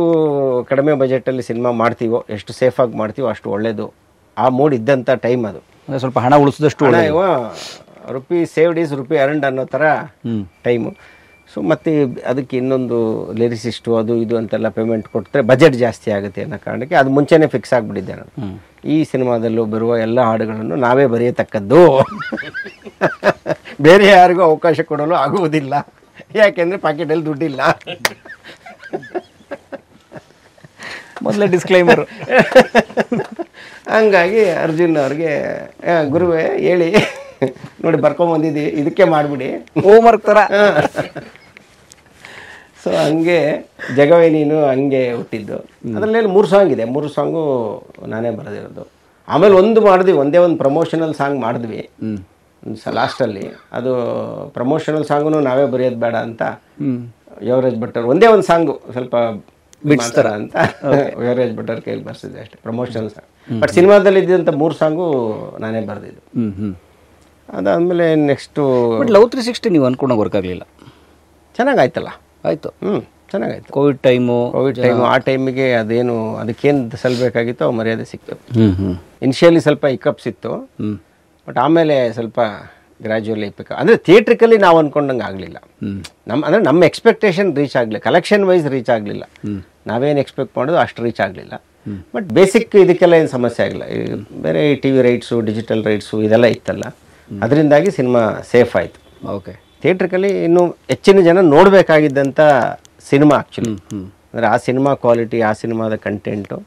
ಕಡಿಮೆ ಬಜೆಟಲ್ಲಿ ಸಿನಿಮಾ ಮಾಡ್ತೀವೋ, ಎಷ್ಟು ಸೇಫಾಗಿ ಮಾಡ್ತೀವೋ ಅಷ್ಟು ಒಳ್ಳೆಯದು. ಆ ಮೂಡ್ ಇದ್ದಂಥ ಟೈಮ್ ಅದು. ಸ್ವಲ್ಪ ಹಣ ಉಳಿಸಿದಷ್ಟು rupee saved is rupee earned ಅನ್ನೋ ಥರ ಟೈಮು. ಸೊ ಮತ್ತು ಅದಕ್ಕೆ ಇನ್ನೊಂದು ಲಿರಿಸಿಸ್ಟು ಅದು ಇದು ಅಂತೆಲ್ಲ ಪೇಮೆಂಟ್ ಕೊಟ್ಟರೆ ಬಜೆಟ್ ಜಾಸ್ತಿ ಆಗುತ್ತೆ ಅನ್ನೋ ಕಾರಣಕ್ಕೆ ಅದು ಮುಂಚೆನೇ ಫಿಕ್ಸ್ ಆಗಿಬಿಟ್ಟಿದ್ದೆ ನಾನು. ಈ ಸಿನಿಮಾದಲ್ಲೂ ಬರುವ ಎಲ್ಲ ಹಾಡುಗಳನ್ನು ನಾವೇ ಬರೆಯತಕ್ಕದ್ದು, ಬೇರೆ ಯಾರಿಗೂ ಅವಕಾಶ ಕೊಡಲು ಆಗುವುದಿಲ್ಲ. ಯಾಕೆಂದರೆ ಪಾಕೆಟಲ್ಲಿ ದುಡ್ಡಿಲ್ಲ. ಮೊದಲೇ ಡಿಸ್ಕ್ಲೈಮರ್. ಹಂಗಾಗಿ ಅರ್ಜುನ್ ಅವ್ರಿಗೆ ಗುರುವೇ ಹೇಳಿ ನೋಡಿ ಬರ್ಕೊಂಬಂದಿದ್ದೀವಿ, ಇದಕ್ಕೆ ಮಾಡಿಬಿಡಿ ಹೋಮ್ ವರ್ಕ್ ಥರ. ಸೊ ಹಂಗೆ ಜಗವೇ ನೀನು ಹಂಗೆ ಹುಟ್ಟಿದ್ದು. ಅದರಲ್ಲಿ 3 ಸಾಂಗ್ ಇದೆ, 3 ಸಾಂಗು ನಾನೇ ಬರೆದಿರೋದು. ಆಮೇಲೆ ಒಂದು ಮಾಡಿದ್ವಿ, ಒಂದೇ ಒಂದು ಪ್ರಮೋಷನಲ್ ಸಾಂಗ್ ಮಾಡಿದ್ವಿ ಲಾಸ್ಟಲ್ಲಿ. ಅದು ಪ್ರಮೋಷನಲ್ ಸಾಂಗು ನಾವೇ ಬರೆಯೋದು ಬೇಡ ಅಂತ ಯುವರಾಜ್ ಭಟ್ಟರ್ ಒಂದೇ ಒಂದು ಸಾಂಗು ಸ್ವಲ್ಪ ಬಿಡಿಸ್ತಾರ ಅಂತ ಯುವರಾಜ್ ಭಟ್ಟರ್ ಕೈಯಲ್ಲಿ ಬರ್ಸಿದ್ದೆ ಅಷ್ಟೇ ಪ್ರಮೋಷನಲ್ ಸಾಂಗ್. ಬಟ್ ಸಿನಿಮಾದಲ್ಲಿ ಇದ್ದಂಥ 3 ಸಾಂಗು ನಾನೇ ಬರೆದಿದ್ದು. ಅದಾದಮೇಲೆ ನೆಕ್ಸ್ಟು ಲವ್ 360 ನೀವು ಅನ್ಕೊಂಡಾಗ ವರ್ಕ್ ಆಗಲಿಲ್ಲ. ಚೆನ್ನಾಗಾಯ್ತಲ್ಲ, ಆಯಿತು, ಚೆನ್ನಾಗಾಯ್ತು. ಕೋವಿಡ್ ಟೈಮು ಆ ಟೈಮಿಗೆ ಅದೇನು ಅದಕ್ಕೇನು ಸಲ್ಲಬೇಕಾಗಿತ್ತು ಅವು ಮರ್ಯಾದೆ ಸಿಕ್ತು. ಇನಿಷಿಯಲಿ ಸ್ವಲ್ಪ ಹಿಕಪ್ಸ್ ಇತ್ತು, ಬಟ್ ಆಮೇಲೆ ಸ್ವಲ್ಪ ಗ್ರ್ಯಾಜುವಲಿ ಅಂದರೆ ಥಿಯೇಟ್ರಿಕಲಿ ನಾವು ಅಂದ್ಕೊಂಡಂಗೆ ಆಗಲಿಲ್ಲ. ನಮ್ಮ ಎಕ್ಸ್ಪೆಕ್ಟೇಷನ್ ರೀಚ್ ಆಗಲಿಲ್ಲ, ಕಲೆಕ್ಷನ್ ವೈಸ್ ರೀಚ್ ಆಗಲಿಲ್ಲ. ನಾವೇನು ಎಕ್ಸ್ಪೆಕ್ಟ್ ಮಾಡೋದು ಅಷ್ಟು ರೀಚ್ ಆಗಲಿಲ್ಲ. ಬಟ್ ಬೇಸಿಕ್ ಇದಕ್ಕೆಲ್ಲ ಏನು ಸಮಸ್ಯೆ ಆಗಿಲ್ಲ. ಬೇರೆ TV ರೈಟ್ಸು, ಡಿಜಿಟಲ್ ರೈಟ್ಸು ಇದೆಲ್ಲ ಇತ್ತಲ್ಲ, ಅದರಿಂದಾಗಿ ಸಿನಿಮಾ ಸೇಫ್ ಆಯಿತು. ಓಕೆ, ಥಿಯೇಟ್ರಿಕಲಿ ಇನ್ನೂ ಹೆಚ್ಚಿನ ಜನ ನೋಡಬೇಕಾಗಿದ್ದಂಥ ಸಿನಿಮಾ ಆ್ಯಕ್ಚುಲಿ. ಅಂದರೆ ಆ ಸಿನಿಮಾ ಕ್ವಾಲಿಟಿ, ಆ ಸಿನಿಮಾದ ಕಂಟೆಂಟು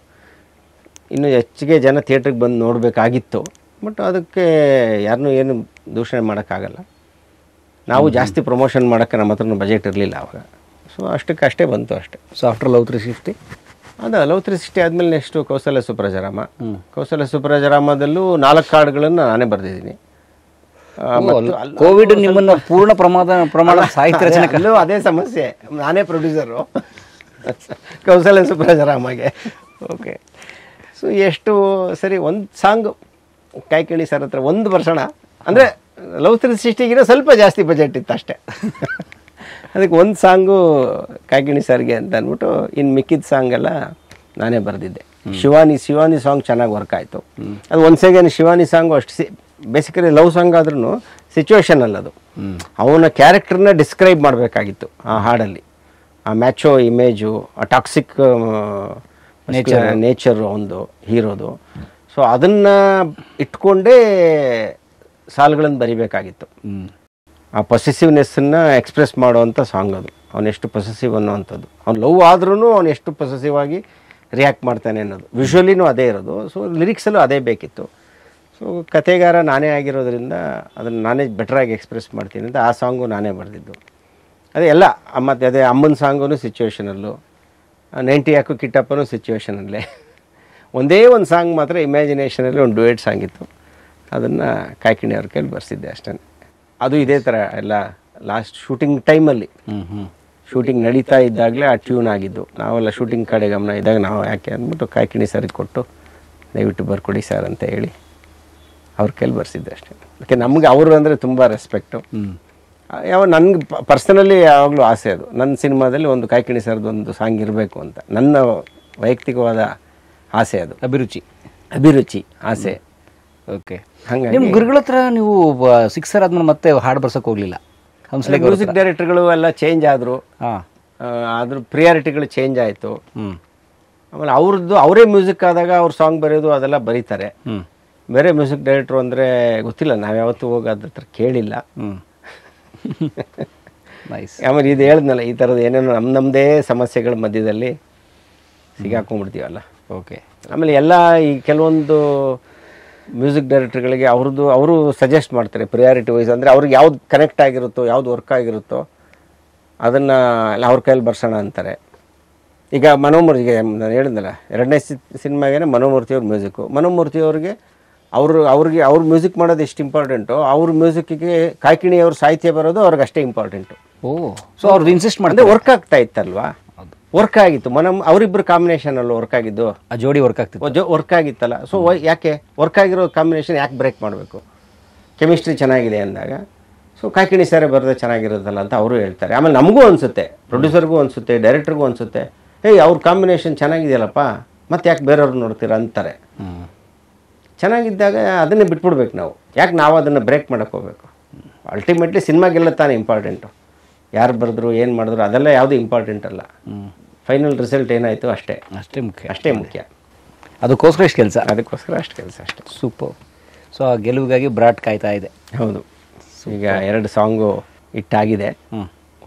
ಇನ್ನೂ ಹೆಚ್ಚಿಗೆ ಜನ ಥಿಯೇಟ್ರಿಗೆ ಬಂದು ನೋಡಬೇಕಾಗಿತ್ತು. ಬಟ್ ಅದಕ್ಕೆ ಯಾರನ್ನೂ ಏನು ದೂಷಣೆ ಮಾಡೋಕ್ಕಾಗಲ್ಲ. ನಾವು ಜಾಸ್ತಿ ಪ್ರಮೋಷನ್ ಮಾಡೋಕ್ಕೆ ನಮ್ಮ ಹತ್ರನೂ ಬಜೆಟ್ ಇರಲಿಲ್ಲ ಆವಾಗ. ಸೊ ಅಷ್ಟೇ ಬಂತು ಅಷ್ಟೇ. ಸೊ ಆಫ್ಟರ್ ಲವ್ 360 ಅದು ಲವ್ 360 ಆದಮೇಲೆ ನೆಕ್ಸ್ಟು ಕೌಸಲ್ಯ ಸುಪ್ರಜರಾಮ. ಕೌಸಲ್ಯ ಸುಪ್ರಜರಾಮದಲ್ಲೂ 4 ಹಾಡುಗಳನ್ನು ನಾನೇ ಬರೆದಿದ್ದೀನಿ. ಕೋವಿಡ್ ನಿಮ್ಮನ್ನು ಪೂರ್ಣ ಪ್ರಮಾಣ ಸಾಹಿತ್ಯ ರಚನೆ ಅಲ್ಲೂ ಅದೇ ಸಮಸ್ಯೆ, ನಾನೇ ಪ್ರೊಡ್ಯೂಸರು ಕೌಸಲ್ಯ ಸುಪ್ರಜರಾಮಗೆ. ಓಕೆ, ಸೊ ಎಷ್ಟು ಸರಿ ಒಂದು ಸಾಂಗು ಕಾಯ್ಕಿಣಿ ಸರ್ ಹತ್ರ ಒಂದು ವರ್ಷಣ, ಅಂದರೆ ಲವ್ 360ಗಿನ ಸ್ವಲ್ಪ ಜಾಸ್ತಿ ಬಜೆಟ್ ಇತ್ತು ಅಷ್ಟೇ. ಅದಕ್ಕೆ ಒಂದು ಸಾಂಗು ಕಾಯ್ಕಿಣಿ ಸರ್ಗೆ ಅಂತ ಅಂದ್ಬಿಟ್ಟು ಇನ್ನು ಮಿಕ್ಕಿದ ಸಾಂಗೆಲ್ಲ ನಾನೇ ಬರೆದಿದ್ದೆ. ಶಿವಾನಿ ಸಾಂಗ್ ಚೆನ್ನಾಗಿ ವರ್ಕ್ ಆಯಿತು. ಅದು ಒಂದು ಸೆಕೆಂಡ್ ಶಿವಾನಿ ಸಾಂಗು ಅಷ್ಟು ಬೇಸಿಕಲಿ ಲವ್ ಸಾಂಗ್ ಆದ್ರೂ ಸಿಚುವೇಶನ್ ಅಲ್ಲ, ಅದು ಅವನ ಕ್ಯಾರೆಕ್ಟರ್ನ ಡಿಸ್ಕ್ರೈಬ್ ಮಾಡಬೇಕಾಗಿತ್ತು ಆ ಹಾಡಲ್ಲಿ. ಆ ಮ್ಯಾಚೋ ಇಮೇಜು, ಆ ಟಾಕ್ಸಿಕ್ ನೇಚರು ಒಂದು ಹೀರೋದು. ಸೊ ಅದನ್ನು ಇಟ್ಕೊಂಡೇ ಸಾಲುಗಳನ್ನು ಬರಿಬೇಕಾಗಿತ್ತು. ಆ ಪೊಸೆಸಿವ್ನೆಸ್ಸನ್ನು ಎಕ್ಸ್ಪ್ರೆಸ್ ಮಾಡುವಂಥ ಸಾಂಗ್ ಅದು. ಅವನೆಷ್ಟು ಪೊಸೆಸಿವ್ ಅನ್ನೋವಂಥದ್ದು, ಅವ್ನು ಲವ್ ಆದ್ರೂ ಅವನು ಎಷ್ಟು ಪೊಸೆಸಿವ್ ಆಗಿ ರಿಯಾಕ್ಟ್ ಮಾಡ್ತಾನೆ ಅನ್ನೋದು. ವಿಷುವಲಿನೂ ಅದೇ ಇರೋದು. ಸೊ ಲಿರಿಕ್ಸಲ್ಲೂ ಅದೇ ಬೇಕಿತ್ತು. ಸೊ ಕಥೆಗಾರ ನಾನೇ ಆಗಿರೋದ್ರಿಂದ ಅದನ್ನು ನಾನೇ ಬೆಟ್ರಾಗಿ ಎಕ್ಸ್ಪ್ರೆಸ್ ಮಾಡ್ತೀನಿ ಅಂತ ಆ ಸಾಂಗು ನಾನೇ ಬರೆದಿದ್ದು. ಅದೇ ಎಲ್ಲ ಮತ್ತು ಅದೇ ಅಮ್ಮನ ಸಾಂಗೂ ಸಿಚುವೇಷನಲ್ಲು, 90 ಯಾಕು ಕಿಟ್ಟಪ್ಪನೂ ಸಿಚುವೇಷನಲ್ಲೇ. ಒಂದೇ ಒಂದು ಸಾಂಗ್ ಮಾತ್ರ ಇಮ್ಯಾಜಿನೇಷನಲ್ಲಿ ಒಂದು ಡುಯೆಟ್ ಸಾಂಗ್ ಇತ್ತು, ಅದನ್ನು ಕಾಯ್ಕಿಣಿ ಅವ್ರ ಕೈಲಿ ಬರ್ಸಿದ್ದೆ ಅಷ್ಟೇ. ಅದು ಇದೇ ಥರ ಎಲ್ಲ ಲಾಸ್ಟ್ ಶೂಟಿಂಗ್ ಟೈಮಲ್ಲಿ, ಶೂಟಿಂಗ್ ನಡೀತಾ ಇದ್ದಾಗಲೇ ಆ ಟ್ಯೂನ್ ಆಗಿದ್ದು. ನಾವೆಲ್ಲ ಶೂಟಿಂಗ್ ಕಡೆ ಗಮನ ಇದ್ದಾಗ ನಾವು ಯಾಕೆ ಅಂದ್ಬಿಟ್ಟು ಕಾಯ್ಕಿಣಿ ಸರಿಗೆ ಕೊಟ್ಟು ದಯವಿಟ್ಟು ಬರ್ಕೊಡಿ ಸರ್ ಅಂತ ಹೇಳಿ ಅವ್ರ ಕೈಲಿ ಬರ್ಸಿದ್ದೆ ಅಷ್ಟೇ. ಯಾಕೆ ನಮ್ಗೆ ಅವರು ಅಂದರೆ ತುಂಬ ರೆಸ್ಪೆಕ್ಟು. ನನಗೆ ಪರ್ಸನಲಿ ಯಾವಾಗಲೂ ಆಸೆ ಅದು, ನನ್ನ ಸಿನಿಮಾದಲ್ಲಿ ಒಂದು ಕಾಯ್ಕಿಣಿ ಸರ್ದು ಒಂದು ಸಾಂಗ್ ಇರಬೇಕು ಅಂತ ನನ್ನ ವೈಯಕ್ತಿಕವಾದ ಆಸೆ. ಅದು ಅಭಿರುಚಿ ಆಸೆ. ಓಕೆ, ಹಾಗಾಗಿ ನಿಮ್ಮ ಗುರುಗಳ ಹತ್ರ ನೀವು 6 ಆದ್ಮೇಲೆ ಮತ್ತೆ ಹಾಡು ಬರ್ಸೋಕೆ ಹೋಗಲಿಲ್ಲ? ಮ್ಯೂಸಿಕ್ ಡೈರೆಕ್ಟರ್ಗಳು ಎಲ್ಲ ಚೇಂಜ್ ಆದರು, ಅದ್ರ ಪ್ರಿಯಾರಿಟಿಗಳು ಚೇಂಜ್ ಆಯಿತು. ಆಮೇಲೆ ಅವರೇ ಮ್ಯೂಸಿಕ್ ಆದಾಗ ಅವ್ರ ಸಾಂಗ್ ಬರೆಯೋದು ಅದೆಲ್ಲ ಬರೀತಾರೆ. ಬೇರೆ ಮ್ಯೂಸಿಕ್ ಡೈರೆಕ್ಟ್ರು ಅಂದರೆ ಗೊತ್ತಿಲ್ಲ, ನಾವು ಯಾವತ್ತೂ ಹೋಗಿ ಅದ್ರ ಹತ್ರ ಕೇಳಿಲ್ಲ. ಆಮೇಲೆ ಇದು ಹೇಳಿದ್ನಲ್ಲ, ಈ ಥರದ್ದು ಏನೇನೋ ನಮ್ಮದೇ ಸಮಸ್ಯೆಗಳ ಮಧ್ಯದಲ್ಲಿ ಸಿಗಾಕೊಂಡ್ಬಿಡ್ತೀವಲ್ಲ. ಓಕೆ, ಆಮೇಲೆ ಎಲ್ಲ ಈ ಕೆಲವೊಂದು ಮ್ಯೂಸಿಕ್ ಡೈರೆಕ್ಟರ್ಗಳಿಗೆ ಅವರು ಸಜೆಸ್ಟ್ ಮಾಡ್ತಾರೆ ಪ್ರಿಯಾರಿಟಿ ವೈಸ್. ಅಂದರೆ ಅವ್ರಿಗೆ ಯಾವ್ದು ಕನೆಕ್ಟ್ ಆಗಿರುತ್ತೋ, ಯಾವ್ದು ವರ್ಕ್ ಆಗಿರುತ್ತೋ ಅದನ್ನು ಅವ್ರ ಕೈಯಲ್ಲಿ ಬರ್ಸೋಣ ಅಂತಾರೆ. ಈಗ ಮನೋಮೂರ್ತಿಗೆ ನಾನು ಹೇಳಿದ್ನಲ್ಲ, 2ನೇ ಸಿನಿಮಾಗೇನೆ ಮನೋಮೂರ್ತಿಯವ್ರ ಮ್ಯೂಸಿಕ್ಕು. ಮನೋಮೂರ್ತಿಯವ್ರಿಗೆ ಅವ್ರ ಮ್ಯೂಸಿಕ್ ಮಾಡೋದು ಎಷ್ಟು ಇಂಪಾರ್ಟೆಂಟು, ಅವ್ರ ಮ್ಯೂಸಿಕ್ಕಿಗೆ ಕಾಯ್ಕಿಣಿ ಅವ್ರ ಸಾಹಿತ್ಯ ಬರೋದು ಅವ್ರಿಗೆ ಅಷ್ಟೇ ಇಂಪಾರ್ಟೆಂಟು. ಸೊ ಅವ್ರದ್ದು ಇನ್ಸಿಸ್ಟ್ ಮಾಡಿದ್ರೆ ವರ್ಕ್ ಆಗ್ತಾ ಇತ್ತಲ್ವಾ, ವರ್ಕ್ ಆಗಿತ್ತು. ಅವರಿಬ್ಬರು ಕಾಂಬಿನೇಷನಲ್ಲಿ ವರ್ಕ್ ಆಗಿದ್ದು, ಆ ಜೋಡಿ ವರ್ಕ್ ಆಗಿತ್ತಲ್ಲ. ಸೊ ಯಾಕೆ ವರ್ಕ್ ಆಗಿರೋ ಕಾಂಬಿನೇಷನ್ ಯಾಕೆ ಬ್ರೇಕ್ ಮಾಡಬೇಕು? ಕೆಮಿಸ್ಟ್ರಿ ಚೆನ್ನಾಗಿದೆ ಅಂದಾಗ ಸೊ ಕಾಯ್ಕಿಣಿ ಸರೇ ಬರೋದೇ ಚೆನ್ನಾಗಿರೋದಲ್ಲ ಅಂತ ಅವರು ಹೇಳ್ತಾರೆ. ಆಮೇಲೆ ನಮಗೂ ಅನಿಸುತ್ತೆ, ಪ್ರೊಡ್ಯೂಸರ್ಗೂ ಅನಿಸುತ್ತೆ, ಡೈರೆಕ್ಟರ್ಗೂ ಅನಿಸುತ್ತೆ, ಅವ್ರ ಕಾಂಬಿನೇಷನ್ ಚೆನ್ನಾಗಿದೆಯಲ್ಲಪ್ಪ, ಮತ್ತೆ ಯಾಕೆ ಬೇರೆಯವ್ರು ನೋಡ್ತೀರಾ ಅಂತಾರೆ. ಚೆನ್ನಾಗಿದ್ದಾಗ ಅದನ್ನೇ ಬಿಟ್ಬಿಡ್ಬೇಕು ನಾವು, ಯಾಕೆ ನಾವು ಅದನ್ನು ಬ್ರೇಕ್ ಮಾಡೋಕ್ಕೆ ಹೋಗ್ಬೇಕು? ಅಲ್ಟಿಮೇಟ್ಲಿ ಸಿನಿಮಾಗೆಲ್ಲ ತಾನೇ ಇಂಪಾರ್ಟೆಂಟು, ಯಾರು ಬರೆದ್ರು ಏನು ಮಾಡಿದ್ರು ಅದೆಲ್ಲ ಯಾವುದೂ ಇಂಪಾರ್ಟೆಂಟ್ ಅಲ್ಲ. ಫೈನಲ್ ರಿಸಲ್ಟ್ ಏನಾಯಿತು ಅಷ್ಟೇ ಮುಖ್ಯ. ಅದಕ್ಕೋಸ್ಕರ ಅಷ್ಟು ಕೆಲಸ ಅಷ್ಟೇ. ಸೂಪರ್. ಸೊ ಆ ಗೆಲುವಿಗಾಗಿ ಬ್ರಾಟ್ ಕಾಯ್ತಾ ಇದೆ. ಹೌದು, ಈಗ 2 ಸಾಂಗು ಇಟ್ಟಾಗಿದೆ.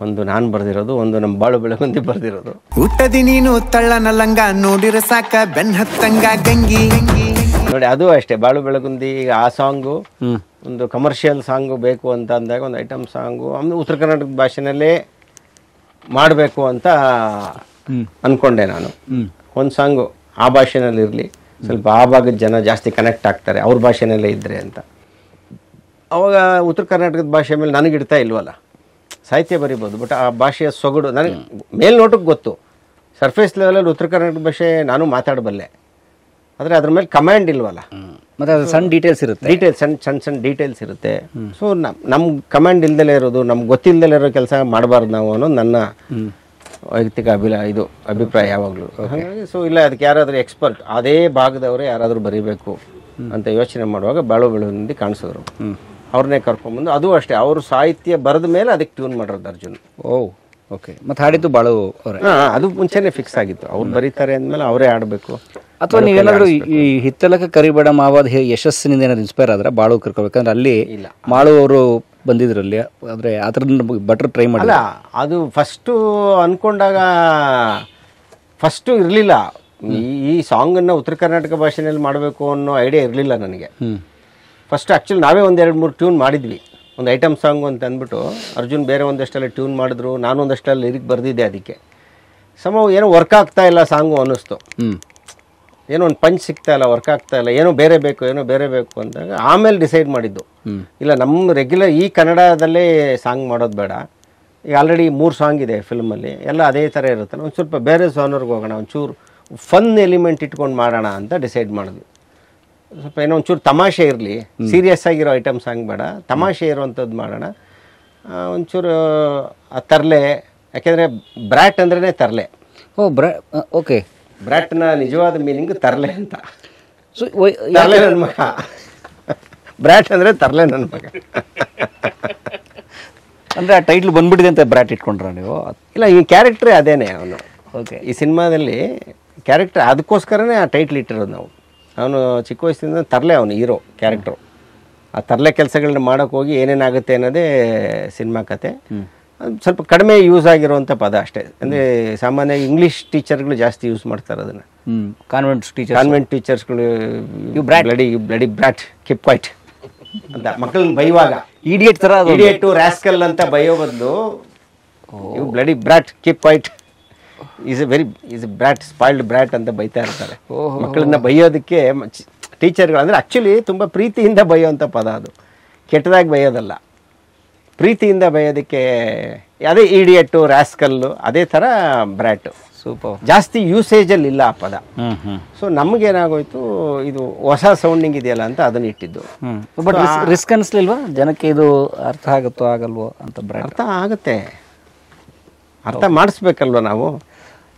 ಒಂದು ನಾನು ಬರೆದಿರೋದು, ಒಂದು ನಮ್ಮ ಬಾಳು ಬೆಳಗುಂದಿ ಬರೆದಿರೋದು. ಹುಟ್ಟದಿ ನೀನು ತಳ್ಳನ ಲಂಗ ನೋಡಿರ ಸಾಕ ಬೆನ್ ಹತ್ತಂಗ ಗಂಗಿ. ನೋಡಿ ಅದು ಅಷ್ಟೇ, ಬಾಳು ಬೆಳಗುಂದಿ ಆ ಸಾಂಗು ಒಂದು ಕಮರ್ಷಿಯಲ್ ಸಾಂಗು ಬೇಕು ಅಂತ ಅಂದಾಗ ಒಂದು ಐಟಮ್ ಸಾಂಗು ಆಮೇಲೆ ಉತ್ತರ ಕರ್ನಾಟಕದ ಭಾಷೆನಲ್ಲೇ ಮಾಡಬೇಕು ಅಂತ ಅಂದ್ಕೊಂಡೆ ನಾನು. ಒಂದು ಸಾಂಗು ಆ ಭಾಷೆನಲ್ಲಿ ಇರಲಿ, ಸ್ವಲ್ಪ ಆ ಭಾಗದ ಜನ ಜಾಸ್ತಿ ಕನೆಕ್ಟ್ ಆಗ್ತಾರೆ ಅವ್ರ ಭಾಷೆನಲ್ಲೇ ಇದ್ದರೆ ಅಂತ. ಅವಾಗ ಉತ್ತರ ಕರ್ನಾಟಕದ ಭಾಷೆ ಮೇಲೆ ನನಗಿಡ್ತಾ ಇಲ್ವಲ್ಲ, ಸಾಹಿತ್ಯ ಬರಿಬೋದು ಬಟ್ ಆ ಭಾಷೆಯ ಸೊಗಡು ನನಗೆ ಮೇಲ್ನೋಟಕ್ಕೆ ಗೊತ್ತು. ಸರ್ಫೇಸ್ ಲೆವೆಲಲ್ಲಿ ಉತ್ತರ ಕರ್ನಾಟಕ ಭಾಷೆ ನಾನು ಮಾತಾಡಬಲ್ಲೆ, ಆದರೆ ಅದ್ರ ಮೇಲೆ ಕಮಾಂಡ್ ಇಲ್ವಲ್ಲ. ಮತ್ತು ಅದು ಸಣ್ಣ ಡೀಟೇಲ್ಸ್ ಇರುತ್ತೆ, ಸಣ್ಣ ಡೀಟೇಲ್ಸ್ ಇರುತ್ತೆ. ಸೊ ನಮ್ಗೆ ಕಮಾಂಡ್ ಇಲ್ದಲೇ ಇರೋದು, ನಮ್ಗೆ ಗೊತ್ತಿಲ್ಲದಲೇ ಇರೋ ಕೆಲಸ ಮಾಡಬಾರ್ದು ನಾವು ಅನ್ನೋದು ನನ್ನ ವೈಯಕ್ತಿಕ ಅಭಿಪ್ರಾಯ ಯಾವಾಗಲೂ. ಹಾಗಾಗಿ ಸೊ ಇಲ್ಲ, ಅದಕ್ಕೆ ಯಾರಾದರೂ ಎಕ್ಸ್ಪರ್ಟ್ ಅದೇ ಭಾಗದವರೇ ಯಾರಾದರೂ ಬರೀಬೇಕು ಅಂತ ಯೋಚನೆ ಮಾಡುವಾಗ ಬಾಳು ಬೆಳಗುಂದಿ ಕಾಣಿಸಿದ್ರು. ಅವ್ರನ್ನೇ ಕರ್ಕೊಂಡ್ಬಂದು, ಅದು ಅಷ್ಟೇ ಅವರು ಸಾಹಿತ್ಯ ಬರೆದ ಮೇಲೆ ಅದಕ್ಕೆ ಟ್ಯೂನ್ ಮಾಡಿರೋದು ಅರ್ಜುನ್. ಓಕೆ. ಮತ್ತು ಹಾಡಿದ್ದು ಬಾಳು ಅವರೇ? ಅದು ಮುಂಚೆನೇ ಫಿಕ್ಸ್ ಆಗಿತ್ತು, ಅವ್ರು ಬರೀತಾರೆ ಅಂದಮೇಲೆ ಅವರೇ ಆಡಬೇಕು. ಅಥವಾ ನೀವೇನಾದರೂ ಈ ಹಿತ್ತಲಕ ಕರಿಬೇಡ ಮಾವಾದ ಯಶಸ್ಸಿನಿಂದ ಏನಾದ್ರು ಇನ್ಸ್ಪೈರ್ ಆದ್ರೆ ಬಾಳು ಕರ್ಕೋಬೇಕಂದ್ರೆ ಅಲ್ಲಿ ಮಾಳು ಅವರು ಬಂದಿದ್ರಲ್ಲಿ, ಆದರೆ ಆ ಥರ ಬಟ್ರ್ ಟ್ರೈ ಮಾಡಲ್ಲ. ಅದು ಫಸ್ಟು ಅಂದ್ಕೊಂಡಾಗ ಫಸ್ಟು ಇರಲಿಲ್ಲ, ಈ ಸಾಂಗನ್ನು ಉತ್ತರ ಕರ್ನಾಟಕ ಭಾಷೆಯಲ್ಲಿ ಮಾಡಬೇಕು ಅನ್ನೋ ಐಡಿಯಾ ಇರಲಿಲ್ಲ ನನಗೆ. ಫಸ್ಟ್ ಆ್ಯಕ್ಚುಲಿ ನಾವೇ ಒಂದು 2-3 ಟ್ಯೂನ್ ಮಾಡಿದ್ವಿ, ಒಂದು ಐಟಮ್ ಸಾಂಗು ಅಂತ ಅಂದ್ಬಿಟ್ಟು. ಅರ್ಜುನ್ ಬೇರೆ ಒಂದಷ್ಟೆಲ್ಲ ಟ್ಯೂನ್ ಮಾಡಿದ್ರು, ನಾನು ಒಂದಷ್ಟೆಲ್ಲ ಲಿರಿಕ್ ಬರೆದಿದ್ದೆ. ಅದಕ್ಕೆ ಏನೋ ವರ್ಕ್ ಆಗ್ತಾ ಇಲ್ಲ ಸಾಂಗು ಅನ್ನಿಸ್ತು, ಏನೋ ಒಂದು ಪಂಚ್ ಸಿಗ್ತಾ ಇಲ್ಲ, ವರ್ಕ್ ಆಗ್ತಾ ಇಲ್ಲ, ಏನೋ ಬೇರೆ ಬೇಕು ಅಂದಾಗ ಆಮೇಲೆ ಡಿಸೈಡ್ ಮಾಡಿದ್ದು, ಇಲ್ಲ ನಮ್ಮ ರೆಗ್ಯುಲರ್ ಈ ಕನ್ನಡದಲ್ಲೇ ಸಾಂಗ್ ಮಾಡೋದು ಬೇಡ. ಈಗ ಆಲ್ರೆಡಿ 3 ಸಾಂಗ್ ಇದೆ ಫಿಲ್ಮಲ್ಲಿ, ಎಲ್ಲ ಅದೇ ಥರ ಇರುತ್ತಲ್ಲ, ಒಂದು ಸ್ವಲ್ಪ ಬೇರೆ ಸಾನರ್ಗೆ ಹೋಗೋಣ, ಒಂಚೂರು ಫನ್ ಎಲಿಮೆಂಟ್ ಇಟ್ಕೊಂಡು ಮಾಡೋಣ ಅಂತ ಡಿಸೈಡ್ ಮಾಡಿದ್ವಿ. ಸ್ವಲ್ಪ ಏನೋ ಒಂಚೂರು ತಮಾಷೆ ಇರಲಿ, ಸೀರಿಯಸ್ ಆಗಿರೋ ಐಟಮ್ ಸಾಂಗ್ ಬೇಡ, ತಮಾಷೆ ಇರೋವಂಥದ್ದು ಮಾಡೋಣ. ಒಂಚೂರು ತರಲೆ, ಯಾಕೆಂದರೆ ಬ್ರ್ಯಾಟ್ ಅಂದ್ರೇ ತರಲೆ. ಓಕೆ. ಬ್ರ್ಯಾಟ್ನ ನಿಜವಾದ ಮೀನಿಂಗ್ ತರಲೆ ಅಂತ. ಸೊ ತರಲೆ ನನ್ನ ಮಗ, ಬ್ರ್ಯಾಟ್ ಅಂದರೆ ತರಲೆ ನನ್ನ ಮಗ. ಅಂದರೆ ಆ ಟೈಟ್ಲ್ ಬಂದ್ಬಿಟ್ಟಿದೆ ಅಂತ ಬ್ರ್ಯಾಟ್ ಇಟ್ಕೊಂಡ್ರ ನೀವು? ಇಲ್ಲ, ಈ ಕ್ಯಾರೆಕ್ಟ್ರೇ ಅದೇನೆ ಅವನು. ಓಕೆ. ಈ ಸಿನಿಮಾದಲ್ಲಿ ಕ್ಯಾರೆಕ್ಟರ್ ಅದಕ್ಕೋಸ್ಕರನೇ ಆ ಟೈಟ್ಲ್ ಇಟ್ಟಿರೋದು ನಾವು. ಅವನು ಚಿಕ್ಕ ವಯಸ್ಸಿಂದ ತರಲೆ, ಅವನು ಹೀರೋ ಕ್ಯಾರೆಕ್ಟ್ರು. ಆ ತರಲೆ ಕೆಲಸಗಳನ್ನ ಮಾಡೋಕ್ಕೆ ಹೋಗಿ ಏನೇನಾಗುತ್ತೆ ಅನ್ನೋದೇ ಸಿನಿಮಾ ಕತೆ. ಸ್ವಲ್ಪ ಕಡಿಮೆ ಯೂಸ್ ಆಗಿರುವಂಥ ಪದ ಅಷ್ಟೇ. ಅಂದರೆ ಸಾಮಾನ್ಯವಾಗಿ ಇಂಗ್ಲೀಷ್ ಟೀಚರ್ಗಳು ಜಾಸ್ತಿ ಯೂಸ್ ಮಾಡ್ತಾರೆ ಅದನ್ನು. ಕಾನ್ವೆಂಟ್ ಟೀಚರ್ಸ್ಗಳು ಬ್ಲಡಿ ಬ್ರಾಟ್ ಕೀಪ್ ಕ್ವೈಟ್ ಅಂತ ಮಕ್ಕಳನ್ನ ಬೈಯುವಾಗ ಇಡಿಯಟ್ ಥರ, ಇಡಿಯಟ್ ರಾಸ್ಕಲ್ ಅಂತ ಬೈಯೋ ಬದಲು you bloody brat keep quiet is brat spoiled brat ಅಂತ ಬೈತಾ ಇರ್ತಾರೆ. ಮಕ್ಕಳನ್ನ ಬೈಯೋದಕ್ಕೆ ಟೀಚರ್ಗಳು ಅಂದರೆ ಆ್ಯಕ್ಚುಲಿ ತುಂಬ ಪ್ರೀತಿಯಿಂದ ಬೈಯೋವಂಥ ಪದ ಅದು, ಕೆಟ್ಟದಾಗಿ ಬೈಯೋದಲ್ಲ, ಪ್ರೀತಿಯಿಂದ ಬೈಯೋದಕ್ಕೆ. ಅದೇ ಇಡಿಯಟ್ಟು ರಾಸ್ಕಲ್ಲು ಅದೇ ಥರ ಬ್ರ್ಯಾಟು. ಸೂಪರ್. ಜಾಸ್ತಿ ಯೂಸೇಜಲ್ಲಿ ಇಲ್ಲ ಆ ಪದ. ಸೊ ನಮಗೇನಾಗೋಯ್ತು, ಇದು ಹೊಸ ಸೌಂಡಿಂಗ್ ಇದೆಯಲ್ಲ ಅಂತ ಅದನ್ನ ಇಟ್ಟಿದ್ದು. ಬಟ್ ರಿಸ್ಕ್ ಅನಿಸ್ಲಿಲ್ವಾ ಜನಕ್ಕೆ, ಇದು ಅರ್ಥ ಆಗುತ್ತೋ ಆಗಲ್ವೋ ಅಂತ? ಅರ್ಥ ಆಗುತ್ತೆ, ಅರ್ಥ ಮಾಡಿಸ್ಬೇಕಲ್ವ ನಾವು,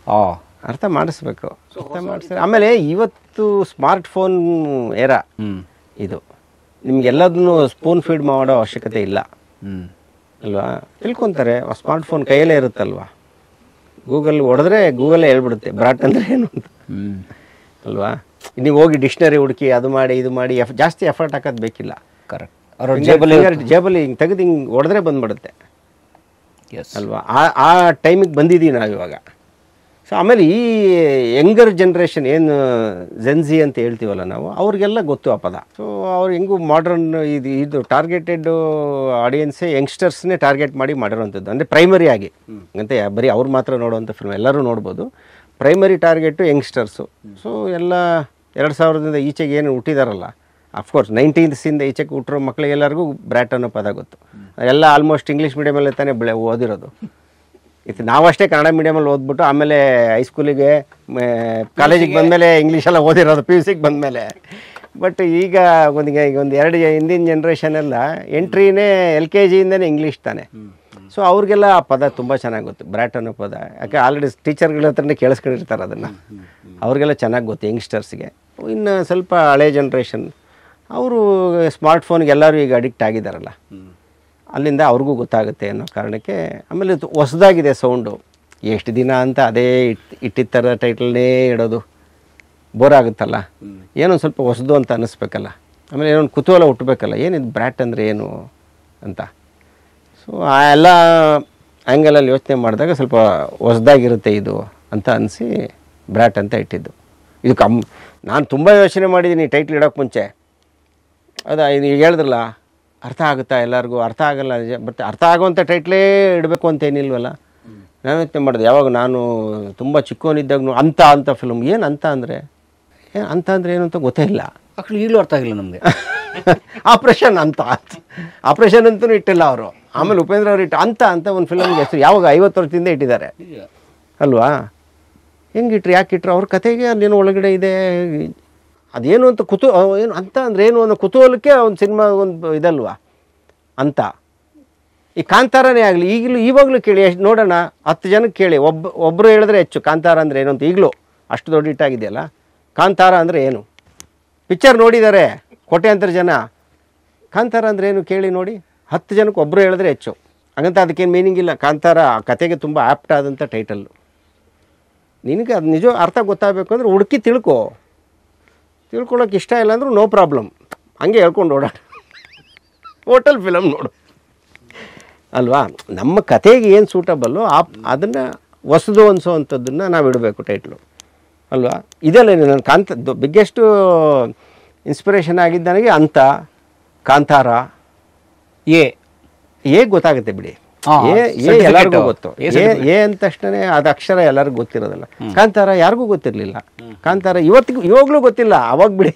ಅರ್ಥ ಮಾಡಿಸ್ಬೇಕು. ಆಮೇಲೆ ಇವತ್ತು ಸ್ಮಾರ್ಟ್ ಫೋನ್ ಏರಾ ಇದು, ನಿಮ್ಗೆಲ್ಲದನ್ನು ಸ್ಪೂನ್ ಫೀಡ್ ಮಾಡೋ ಅವಶ್ಯಕತೆ ಇಲ್ಲ ಅಲ್ವಾ. ತಿಳ್ಕೊತಾರೆ, ಸ್ಮಾರ್ಟ್ ಫೋನ್ ಕೈಯಲ್ಲೇ ಇರುತ್ತಲ್ವಾ, ಗೂಗಲ್ ಹೊಡೆದ್ರೆ ಗೂಗಲೇ ಹೇಳ್ಬಿಡುತ್ತೆ ಬ್ರಾಟ್ ಅಂದರೆ ಏನು ಅಂತ ಅಲ್ವಾ. ನೀವು ಹೋಗಿ ಡಿಕ್ಷನರಿ ಹುಡುಕಿ ಅದು ಮಾಡಿ ಇದು ಮಾಡಿ ಜಾಸ್ತಿ ಎಫರ್ಟ್ ಹಾಕೋದು ಬೇಕಿಲ್ಲ. ಕರೆಕ್ಟ್. ಜೇಬಲ್ಲಿ ಹಿಂಗೆ ತೆಗೆದು ಹಿಂಗೆ ಹೊಡೆದ್ರೆ ಬಂದ್ಬಿಡುತ್ತೆ ಅಲ್ವಾ. ಆ ಟೈಮಿಗೆ ಬಂದಿದ್ದೀವಿ ನಾವು ಇವಾಗ. ಸೊ ಆಮೇಲೆ ಈ ಯಂಗರ್ ಜನ್ರೇಷನ್ ಏನು ಜೆನ್ಜಿ ಅಂತ ಹೇಳ್ತೀವಲ್ಲ ನಾವು, ಅವ್ರಿಗೆಲ್ಲ ಗೊತ್ತು ಆ ಪದ. ಸೊ ಅವ್ರು ಹೆಂಗೂ ಮಾಡ್ರನ್ ಇದು ಟಾರ್ಗೆಟೆಡ್ ಆಡಿಯನ್ಸೇ ಯಂಗ್ಸ್ಟರ್ಸ್ನೇ ಟಾರ್ಗೆಟ್ ಮಾಡಿ ಮಾಡಿರೋವಂಥದ್ದು. ಅಂದರೆ ಪ್ರೈಮರಿ ಆಗಿ ಅಂತ ಬರೀ ಅವ್ರು ಮಾತ್ರ ನೋಡುವಂಥ ಫಿಲ್ಮ್, ಎಲ್ಲರೂ ನೋಡ್ಬೋದು. Primary target youngsters. ಸೊ ಎಲ್ಲ 2000ದಿಂದ ಈಚೆಗೆ ಏನು ಹುಟ್ಟಿದಾರಲ್ಲ, ಅಫ್ಕೋರ್ಸ್ 90s ಈಚೆಗೆ ಹುಟ್ಟಿರೋ ಮಕ್ಕಳಿಗೆಲ್ಲರಿಗೂ ಬ್ರ್ಯಾಟ್ ಅನ್ನೋ ಪದ ಗೊತ್ತು. ಎಲ್ಲ ಆಲ್ಮೋಸ್ಟ್ ಇಂಗ್ಲೀಷ್ ಮೀಡಿಯಮಲ್ಲೇ ತಾನೇ ಓದಿರೋದು. ಇದು ನಾವಷ್ಟೇ ಕನ್ನಡ ಮೀಡಿಯಮಲ್ಲಿ ಓದ್ಬಿಟ್ಟು ಆಮೇಲೆ ಹೈಸ್ಕೂಲಿಗೆ ಕಾಲೇಜಿಗೆ ಬಂದಮೇಲೆ ಇಂಗ್ಲೀಷೆಲ್ಲ ಓದಿರೋದು, PUCಗೆ ಬಂದಮೇಲೆ. ಬಟ್ ಈಗ ಒಂದು 2 ಹಿಂದಿನ ಜನ್ರೇಷನ್ ಎಲ್ಲ ಎಂಟ್ರಿನೇ LKGಯಿಂದನೇ ಇಂಗ್ಲೀಷ್ ತಾನೆ. ಸೊ ಅವ್ರಿಗೆಲ್ಲ ಆ ಪದ ತುಂಬ ಚೆನ್ನಾಗಿ ಗೊತ್ತು, ಬ್ರ್ಯಾಟ್ ಅನ್ನೋ ಪದ. ಯಾಕೆ ಆಲ್ರೆಡಿ ಟೀಚರ್ಗಳ ಹತ್ರನೇ ಕೇಳಿಸ್ಕೊಂಡಿರ್ತಾರೆ ಅದನ್ನು, ಅವ್ರಿಗೆಲ್ಲ ಚೆನ್ನಾಗಿ ಗೊತ್ತು ಯಂಗ್ಸ್ಟರ್ಸ್ಗೆ. ಇನ್ನು ಸ್ವಲ್ಪ ಹಳೆ ಜನ್ರೇಷನ್ ಅವರು ಸ್ಮಾರ್ಟ್ಫೋನ್ಗೆ ಎಲ್ಲರೂ ಈಗ ಅಡಿಕ್ಟ್ ಆಗಿದ್ದಾರಲ್ಲ, ಅಲ್ಲಿಂದ ಅವ್ರಿಗೂ ಗೊತ್ತಾಗುತ್ತೆ ಅನ್ನೋ ಕಾರಣಕ್ಕೆ. ಆಮೇಲೆ ಹೊಸದಾಗಿದೆ ಸೌಂಡು, ಎಷ್ಟು ದಿನ ಅಂತ ಅದೇ ಇಟ್ಟಿದ್ದ ಥರ ಟೈಟಲ್ನೇ ಇಡೋದು ಬೋರ್ ಆಗುತ್ತಲ್ಲ. ಏನೊಂದು ಸ್ವಲ್ಪ ಹೊಸದು ಅಂತ ಅನ್ನಿಸ್ಬೇಕಲ್ಲ. ಆಮೇಲೆ ಏನೊಂದು ಕುತೂಹಲ ಹುಟ್ಟಬೇಕಲ್ಲ, ಏನಿದು ಬ್ರ್ಯಾಟ್ ಅಂದರೆ ಏನು ಅಂತ. ಸೊ ಆ ಎಲ್ಲ ಆ್ಯಂಗಲಲ್ಲಿ ಯೋಚನೆ ಮಾಡಿದಾಗ ಸ್ವಲ್ಪ ಹೊಸ್ದಾಗಿರುತ್ತೆ ಇದು ಅಂತ ಅನಿಸಿ ಬ್ರ್ಯಾಟ್ ಅಂತ ಇಟ್ಟಿದ್ದು. ಇದು ನಾನು ತುಂಬ ಯೋಚನೆ ಮಾಡಿದ್ದೀನಿ ಟೈಟ್ಲ್ ಇಡೋಕ್ಕೆ ಮುಂಚೆ. ಅದು ಈಗ ಹೇಳಿದ್ರಲ್ಲ, ಅರ್ಥ ಆಗುತ್ತಾ ಎಲ್ಲರಿಗೂ? ಅರ್ಥ ಆಗಲ್ಲ, ಬಟ್ ಅರ್ಥ ಆಗೋವಂಥ ಟೈಟ್ಲೇ ಇಡಬೇಕು ಅಂತ ಏನಿಲ್ವಲ್ಲ. ನಾನು ಯೋಚನೆ ಮಾಡಿದೆ ಯಾವಾಗ ನಾನು ತುಂಬ ಚಿಕ್ಕವನಿದ್ದಾಗೂ ಅಂತ ಫಿಲ್ಮ್. ಏನು ಅಂತ ಅಂದರೆ ಏನು ಅಂತ ಗೊತ್ತೇ ಇಲ್ಲ. ಆಕ್ಚುಲಿ ಈಗಲೂ ಅರ್ಥ ಆಗಿಲ್ಲ ನಮಗೆ. ಆಪ್ರೇಷನ್ ಆಪ್ರೇಷನ್ ಅಂತೂ ಇಟ್ಟಿಲ್ಲ ಅವರು. ಆಮೇಲೆ ಉಪೇಂದ್ರ ಅವರು ಅಂತ ಒಂದು ಫಿಲಮ್ಗೆ ಹೆಸರು ಯಾವಾಗ 50 ವರ್ಷದಿಂದ ಇಟ್ಟಿದ್ದಾರೆ ಅಲ್ವಾ? ಹೆಂಗಿಟ್ರು, ಯಾಕೆ ಇಟ್ರು? ಅವ್ರ ಕತೆಗೆ ಅಲ್ಲೇನೋ ಒಳಗಡೆ ಇದೆ, ಅದೇನು ಅಂತ ಏನು ಅಂತ ಅಂದರೆ ಏನು ಅನ್ನೋ ಕುತೂಹಲಕ್ಕೆ ಒಂದು ಸಿನಿಮಾ ಒಂದು ಇದಲ್ವಾ ಅಂತ. ಈ ಕಾಂತಾರನೇ ಆಗಲಿ ಇವಾಗಲೂ ಕೇಳಿ, ಎಷ್ಟು ನೋಡೋಣ 10 ಜನಕ್ಕೆ ಕೇಳಿ, ಒಬ್ಬರು ಹೇಳಿದ್ರೆ ಹೆಚ್ಚು ಕಾಂತಾರ ಅಂದರೆ ಏನು ಅಂತ. ಈಗಲೂ ಅಷ್ಟು ದೊಡ್ಡ ಇಟ್ಟಾಗಿದೆಯಲ್ಲ. ಕಾಂತಾರ ಅಂದರೆ ಏನು? ಪಿಕ್ಚರ್ ನೋಡಿದ್ದಾರೆ ಕೋಟ್ಯಾಂತರ ಜನ. ಕಾಂತಾರ ಅಂದರೆ ಏನು ಕೇಳಿ ನೋಡಿ, 10 ಜನಕ್ಕೆ ಒಬ್ಬರು ಹೇಳಿದ್ರೆ ಹೆಚ್ಚು. ಹಾಗಂತ ಅದಕ್ಕೇನು ಮೀನಿಂಗ್ ಇಲ್ಲ. ಕಾಂತಾರ ಆ ಕತೆಗೆ ತುಂಬ ಆ್ಯಪ್ಟ್ ಆದಂಥ ಟೈಟಲ್ಲು. ನಿನಗೆ ಅದು ನಿಜ ಅರ್ಥ ಗೊತ್ತಾಗಬೇಕು ಅಂದರೆ ಹುಡುಕಿ ತಿಳ್ಕೊಳ್ಳೋಕೆ ಇಷ್ಟ ಇಲ್ಲ ಅಂದರೂ ನೋ ಪ್ರಾಬ್ಲಮ್, ಹಂಗೆ ಹೇಳ್ಕೊಂಡು ಓಡಾಡ, ಹೋಟೆಲ್ ಫಿಲಮ್ ನೋಡು ಅಲ್ವಾ? ನಮ್ಮ ಕತೆಗೆ ಏನು ಸೂಟಬಲ್ಲು ಅದನ್ನು ಹೊಸದು ಅನಿಸೋವಂಥದ್ದನ್ನು ನಾವು ಇಡಬೇಕು ಟೈಟ್ಲು ಅಲ್ವಾ? ಇದೆಲ್ಲ ನನ್ನ ಬಿಗ್ಗೆಸ್ಟು ಇನ್ಸ್ಪಿರೇಷನ್ ಆಗಿದ್ದು ನನಗೆ ಅಂತ ಕಾಂತಾರ ಗೊತ್ತಾಗುತ್ತೆ ಬಿಡಿ. ಎಲ್ಲರಿಗೂ ಗೊತ್ತು. ಅಂದ ತಕ್ಷಣ ಅದು ಅಕ್ಷರ ಎಲ್ಲರಿಗೂ ಗೊತ್ತಿರೋದಿಲ್ಲ. ಕಾಂತಾರ ಯಾರಿಗೂ ಗೊತ್ತಿರಲಿಲ್ಲ. ಕಾಂತಾರ ಇವಾಗಲೂ ಗೊತ್ತಿಲ್ಲ, ಅವಾಗ ಬಿಡಿ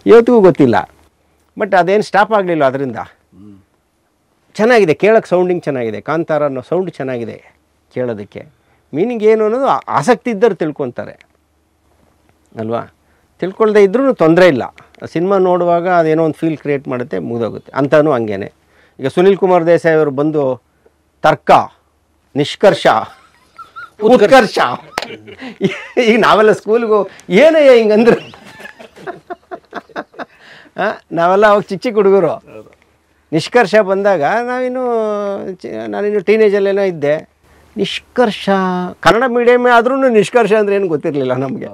ಇವತ್ತಿಗೂ ಗೊತ್ತಿಲ್ಲ. ಬಟ್ ಅದೇನು ಸ್ಟಾಪ್ ಆಗಲಿಲ್ಲ ಅದರಿಂದ. ಚೆನ್ನಾಗಿದೆ ಕೇಳೋಕ್ಕೆ, ಸೌಂಡಿಂಗ್ ಚೆನ್ನಾಗಿದೆ. ಕಾಂತಾರ ಅನ್ನೋ ಸೌಂಡ್ ಚೆನ್ನಾಗಿದೆ ಕೇಳೋದಕ್ಕೆ. ಮೀನಿಂಗ್ ಏನು ಅನ್ನೋದು ಆಸಕ್ತಿ ಇದ್ದರು ತಿಳ್ಕೊತಾರೆ ಅಲ್ವಾ? ತಿಳ್ಕೊಳ್ದೇ ಇದ್ರೂ ತೊಂದರೆ ಇಲ್ಲ. ಸಿನಿಮಾ ನೋಡುವಾಗ ಅದೇನೋ ಒಂದು ಫೀಲ್ ಕ್ರಿಯೇಟ್ ಮಾಡುತ್ತೆ, ಮುಗಿದೋಗುತ್ತೆ. ಅಂತಾನು ಹಂಗೇನೆ. ಈಗ ಸುನಿಲ್ ಕುಮಾರ್ ದೇಸಾಯಿ ಅವರು ಬಂದು ತರ್ಕ, ನಿಷ್ಕರ್ಷ, ಉತ್ಕರ್ಷ, ಈಗ ನಾವೆಲ್ಲ ಸ್ಕೂಲ್ಗೂ ಏನಯ್ಯ ಹಿಂಗಂದ್ರೆ ನಾವೆಲ್ಲ ಅವಾಗ ಚಿಕ್ಕ ಹುಡುಗರು. ನಿಷ್ಕರ್ಷ ಬಂದಾಗ ನಾನಿನ್ನು ಟೀನೇಜಲ್ಲೇನೋ ಇದ್ದೆ. ನಿಷ್ಕರ್ಷ ಕನ್ನಡ ಮೀಡಿಯಮೇ ಆದ್ರೂ ನಿಷ್ಕರ್ಷ ಅಂದರೆ ಏನು ಗೊತ್ತಿರಲಿಲ್ಲ ನಮಗೆ.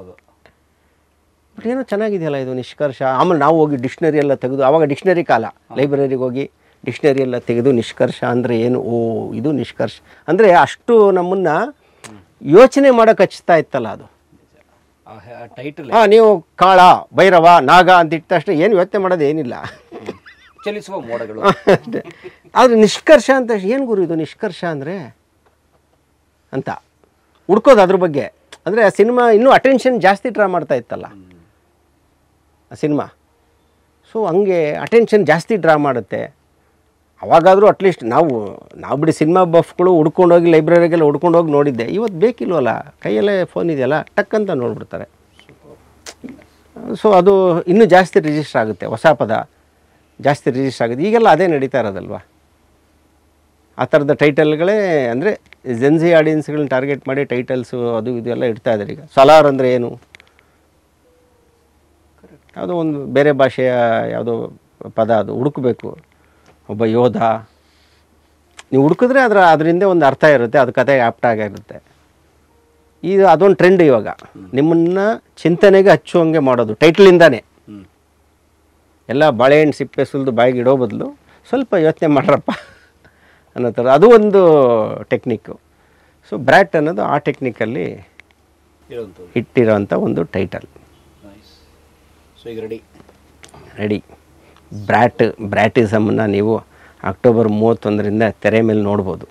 ಬಟ್ ಏನೋ ಚೆನ್ನಾಗಿದೆಯಲ್ಲ ಇದು ನಿಷ್ಕರ್ಷ. ಆಮೇಲೆ ನಾವು ಹೋಗಿ ಡಿಕ್ಷನರಿ ಎಲ್ಲ ತೆಗೆದು, ಆವಾಗ ಡಿಕ್ಷನರಿ ಕಾಲ, ಲೈಬ್ರರಿಗೆ ಹೋಗಿ ಡಿಕ್ಷನರಿ ಎಲ್ಲ ತೆಗೆದು ನಿಷ್ಕರ್ಷ ಅಂದರೆ ಏನು, ಇದು ನಿಷ್ಕರ್ಷ ಅಂದರೆ ಅಷ್ಟು ನಮ್ಮನ್ನು ಯೋಚನೆ ಮಾಡೋಕೆ ಹಚ್ತಾ ಇತ್ತಲ್ಲ ಅದು ಟೈಟಲ್. ನೀವು ಕಾಳ, ಭೈರವ, ನಾಗ ಅಂತ ಇಟ್ಟ ತಕ್ಷಣ ಏನು ಯೋಚನೆ ಮಾಡೋದು ಏನಿಲ್ಲ, ಚಲಿಸುವ ಮೋಡಗಳು ಅಷ್ಟೇ. ಆದರೆ ನಿಷ್ಕರ್ಷ ಅಂತ ಏನು ಗುರು ಇದು ನಿಷ್ಕರ್ಷ ಅಂದರೆ ಅಂತ ಹುಡ್ಕೋದು ಅದ್ರ ಬಗ್ಗೆ. ಅಂದರೆ ಆ ಸಿನಿಮಾ ಇನ್ನೂ ಅಟೆನ್ಷನ್ ಜಾಸ್ತಿ ಡ್ರಾ ಮಾಡ್ತಾ ಇತ್ತಲ್ಲ ಆ ಸಿನಿಮಾ. ಸೊ ಹಂಗೆ ಅಟೆನ್ಷನ್ ಜಾಸ್ತಿ ಡ್ರಾ ಮಾಡುತ್ತೆ. ಅವಾಗಾದರೂ ಅಟ್ಲೀಸ್ಟ್ ನಾವು ಬಿಡಿ ಸಿನಿಮಾ ಬಫ್ಗಳು ಹುಡ್ಕೊಂಡೋಗಿ ಲೈಬ್ರರಿಗೆಲ್ಲ ಹುಡ್ಕೊಂಡೋಗಿ ನೋಡಿದ್ದೆ. ಇವತ್ತು ಬೇಕಿಲ್ವಲ್ಲ, ಕೈಯಲ್ಲೇ ಫೋನ್ ಇದೆಯಲ್ಲ, ಟಕ್ ಅಂತ ನೋಡ್ಬಿಡ್ತಾರೆ. ಸೊ ಅದು ಇನ್ನೂ ಜಾಸ್ತಿ ರಿಜಿಸ್ಟರ್ ಆಗುತ್ತೆ, ಹೊಸ ಪದ ಜಾಸ್ತಿ ರಿಜಿಸ್ಟರ್ ಆಗುತ್ತೆ. ಈಗೆಲ್ಲ ಅದೇ ನಡೀತಾ ಇರೋದಲ್ವ, ಆ ಥರದ ಟೈಟಲ್ಗಳೇ. ಅಂದರೆ ಜೆನ್ಸಿ ಆಡಿಯನ್ಸ್ಗಳನ್ನ ಟಾರ್ಗೆಟ್ ಮಾಡಿ ಟೈಟಲ್ಸು ಅದು ಇದೆಲ್ಲ ಇಡ್ತಾ ಇದ್ದಾರೆ. ಈಗ ಸಲಾರ್ ಅಂದರೆ ಏನು, ಯಾವುದೋ ಒಂದು ಬೇರೆ ಭಾಷೆಯ ಯಾವುದೋ ಪದ, ಅದು ಹುಡುಕಬೇಕು. ಒಬ್ಬ ಯೋಧ ನೀವು ಹುಡುಕಿದ್ರೆ ಅದರಿಂದ ಒಂದು ಅರ್ಥ ಇರುತ್ತೆ, ಅದು ಕತೆ ಆಪ್ಟಾಗಿರುತ್ತೆ. ಇದು ಅದೊಂದು ಟ್ರೆಂಡ್ ಇವಾಗ. ನಿಮ್ಮನ್ನು ಚಿಂತನೆಗೆ ಹಚ್ಚುವಂಗೆ ಮಾಡೋದು ಟೈಟ್ಲಿಂದಾನೇ. ಎಲ್ಲ ಬಾಳೆಹಣ್ಣು ಸಿಪ್ಪೆ ಸುಲಿದು ಬಾಯಿಗೆ ಇಡೋ ಬದಲು ಸ್ವಲ್ಪ ಯೋಚನೆ ಮಾಡ್ರಪ್ಪ ಅನ್ನೋ ಥರ ಅದು ಒಂದು ಟೆಕ್ನಿಕ್ಕು. ಸೊ ಬ್ರ್ಯಾಟ್ ಅನ್ನೋದು ಆ ಟೆಕ್ನಿಕಲ್ಲಿ ಇಟ್ಟಿರೋಂಥ ಒಂದು ಟೈಟಲ್. ರೆಡಿ. ಬ್ರ್ಯಾಟಿಸಮನ್ನು ನೀವು ಅಕ್ಟೋಬರ್ 31ರಿಂದ ತೆರೆ ಮೇಲೆ ನೋಡ್ಬೋದು.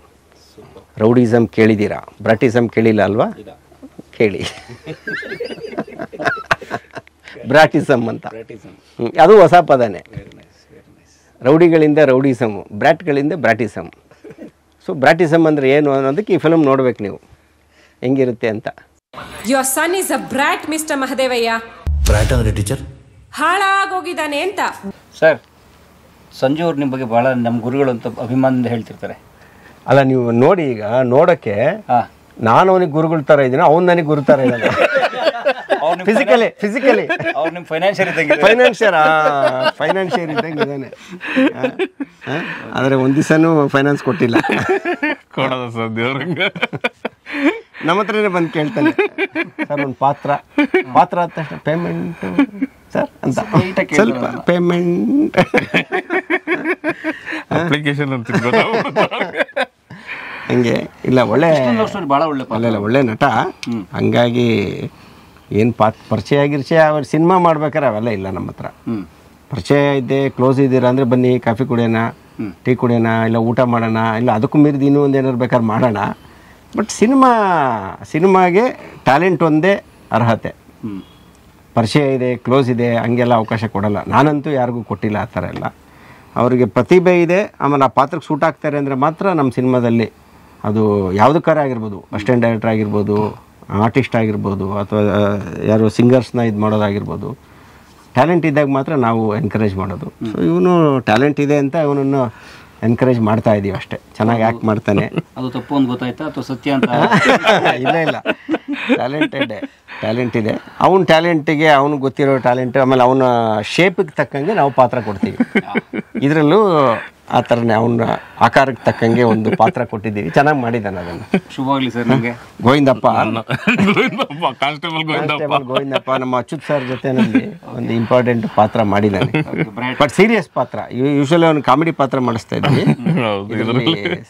ರೌಡಿಸಮ್ ಕೇಳಿದ್ದೀರಾ, ಬ್ರಾಟಿಸಮ್ ಕೇಳಿಲ್ಲ ಅಲ್ವಾ? ಕೇಳಿ. ಬ್ರಾಟಿಸಮ್ ಅಂತ, ಅದು ಹೊಸ ಪದನೇ. ರೌಡಿಗಳಿಂದ ರೌಡಿಸಮು, ಬ್ರ್ಯಾಟ್ಗಳಿಂದ ಬ್ರಾಟಿಸಮ್. ಸೊ ಬ್ರಾಟಿಸಮ್ ಅಂದರೆ ಏನು ಅನ್ನೋದಕ್ಕೆ ಈ ಫಿಲಮ್ ನೋಡ್ಬೇಕು ನೀವು, ಹೆಂಗಿರುತ್ತೆ ಅಂತ. Your son is a brat, Mr. Mahadevaiah. Brought ಅಂದ್ರೆ ಟೀಚರ್ ಹಾಳಾಗೋಗಿದ್ದಾನೆ ಅಂತ. ಸರ್, ಸಂಜು ಅವ್ರು ನಿಮ್ಮ ಬಗ್ಗೆ ಭಾಳ ನಮ್ಮ ಗುರುಗಳು ಅಂತ ಅಭಿಮಾನದಿಂದ ಹೇಳ್ತಿರ್ತಾರೆ. ಅಲ್ಲ ನೀವು ನೋಡಿ, ಈಗ ನೋಡೋಕ್ಕೆ ನಾನು ಅವನಿಗೆ ಗುರುಗಳ ಥರ ಇದ್ದೀನಿ, ಅವ್ನು ನನಗೆ ಗುರು ಥರ ಇದ್ದಾನೆ. ಫಿಸಿಕಲಿ ಅವ್ರು ನಿಮ್ಮ ಫೈನಾನ್ಷಿಯರ್ ಇದ್ದಂಗೆ ಇದ್ದಾನೆ. ಆದರೆ ಒಂದು ದಿವಸನೂ ಫೈನಾನ್ಸ್ ಕೊಟ್ಟಿಲ್ಲ. ಕೊಡೋದು ಸರ್ ದೇವ್ರಂಗೆ ನಮ್ಮ ಹತ್ರನೇ ಬಂದು ಕೇಳ್ತಾನೆ, ಸರ್ ಒಂದು ಪಾತ್ರ ಆದ ತಕ್ಷಣ ಪೇಮೆಂಟ್ ಸರ್ ಅಂತ, ಸ್ವಲ್ಪ ಪೇಮೆಂಟ್ ಅಪ್ಲಿಕೇಶನ್ ಅಂತ ಹಂಗೆ ಇಲ್ಲ ಒಳ್ಳೆ ಭಾಳ ಒಳ್ಳೆ ಅಲ್ಲ ಒಳ್ಳೆ ನಟ. ಹಂಗಾಗಿ ಏನು ಪರಿಚಯ ಆಗಿರ್ಚೆ ಅವ್ರು ಸಿನಿಮಾ ಮಾಡ್ಬೇಕಾರೆ ಅವೆಲ್ಲ ಇಲ್ಲ ನಮ್ಮ ಹತ್ರ. ಪರಿಚಯ ಇದ್ದೆ ಕ್ಲೋಸ್ ಇದ್ದೀರಾ ಅಂದರೆ ಬನ್ನಿ ಕಾಫಿ ಕುಡಿಯೋಣ, ಟೀ ಕುಡಿಯೋಣ, ಇಲ್ಲ ಊಟ ಮಾಡೋಣ, ಇಲ್ಲ ಅದಕ್ಕೂ ಮೀರಿದ ಇನ್ನೂ ಒಂದು ಏನಾದ್ರು ಬೇಕಾದ್ರೆ ಮಾಡೋಣ. ಬಟ್ ಸಿನಿಮಾಗೆ ಟ್ಯಾಲೆಂಟ್ ಒಂದೇ ಅರ್ಹತೆ. ಪರಿಚಯ ಇದೆ, ಕ್ಲೋಸ್ ಇದೆ, ಹಂಗೆಲ್ಲ ಅವಕಾಶ ಕೊಡಲ್ಲ. ನಾನಂತೂ ಯಾರಿಗೂ ಕೊಟ್ಟಿಲ್ಲ ಆ ಥರ ಎಲ್ಲ. ಅವರಿಗೆ ಪ್ರತಿಭೆ ಇದೆ, ಆಮೇಲೆ ಆ ಪಾತ್ರಕ್ಕೆ ಸೂಟ್ ಆಗ್ತಾರೆ ಅಂದರೆ ಮಾತ್ರ ನಮ್ಮ ಸಿನಿಮಾದಲ್ಲಿ ಅದು ಯಾವುದಕ್ಕಾರ ಆಗಿರ್ಬೋದು, ಅಸಿಸ್ಟೆಂಟ್ ಡೈರೆಕ್ಟರ್ ಆಗಿರ್ಬೋದು, ಆರ್ಟಿಸ್ಟ್ ಆಗಿರ್ಬೋದು, ಅಥವಾ ಯಾರು ಸಿಂಗರ್ಸ್ನ ಇದು ಮಾಡೋದಾಗಿರ್ಬೋದು, ಟ್ಯಾಲೆಂಟ್ ಇದ್ದಾಗ ಮಾತ್ರ ನಾವು ಎನ್ಕರೇಜ್ ಮಾಡೋದು. ಸೊ ಇವನು ಟ್ಯಾಲೆಂಟ್ ಇದೆ ಅಂತ ಇವನನ್ನು ಎನ್ಕರೇಜ್ ಮಾಡ್ತಾ ಇದ್ದೀವಿ ಅಷ್ಟೇ. ಚೆನ್ನಾಗಿ ಆ್ಯಕ್ಟ್ ಮಾಡ್ತಾನೆ. ಅದು ತಪ್ಪು ಅಂತ ಗೊತ್ತಾಯ್ತಾ ಅಥವಾ ಸತ್ಯ ಅಂತ? ಇಲ್ಲ ಟ್ಯಾಲೆಂಟ್ ಇದೆ. ಅವನ ಟ್ಯಾಲೆಂಟಿಗೆ ಅವ್ನಿಗೆ ಗೊತ್ತಿರೋ ಟ್ಯಾಲೆಂಟ್, ಆಮೇಲೆ ಅವನ ಶೇಪಿಗೆ ತಕ್ಕಂಗೆ ನಾವು ಪಾತ್ರ ಕೊಡ್ತೀವಿ. ಇದರಲ್ಲೂ ಆ ಥರನೇ ಅವನ ಆಕಾರಕ್ಕೆ ತಕ್ಕಂಗೆ ಒಂದು ಪಾತ್ರ ಕೊಟ್ಟಿದ್ದೀವಿ. ಚೆನ್ನಾಗಿ ಮಾಡಿದ್ದಾನೆ ಅದನ್ನು. ಶುಭವಾಗಲಿ ಸರ್ ನಿಮಗೆ. ಗೋವಿಂದಪ್ಪ ಕಾನ್ಸ್ಟೇಬಲ್ ಗೋವಿಂದಪ್ಪ ನಮ್ಮ ಅಚ್ಯುತ್ ಸರ್ ಜೊತೆನಲ್ಲಿ ಒಂದು ಇಂಪಾರ್ಟೆಂಟ್ ಪಾತ್ರ ಮಾಡಿದ್ದಾನೆ. ಬಟ್ ಸೀರಿಯಸ್ ಪಾತ್ರ. ಯೂಶಲಿ ಅವ್ನು ಕಾಮಿಡಿ ಪಾತ್ರ ಮಾಡಿಸ್ತಾ ಇದ್ವಿ,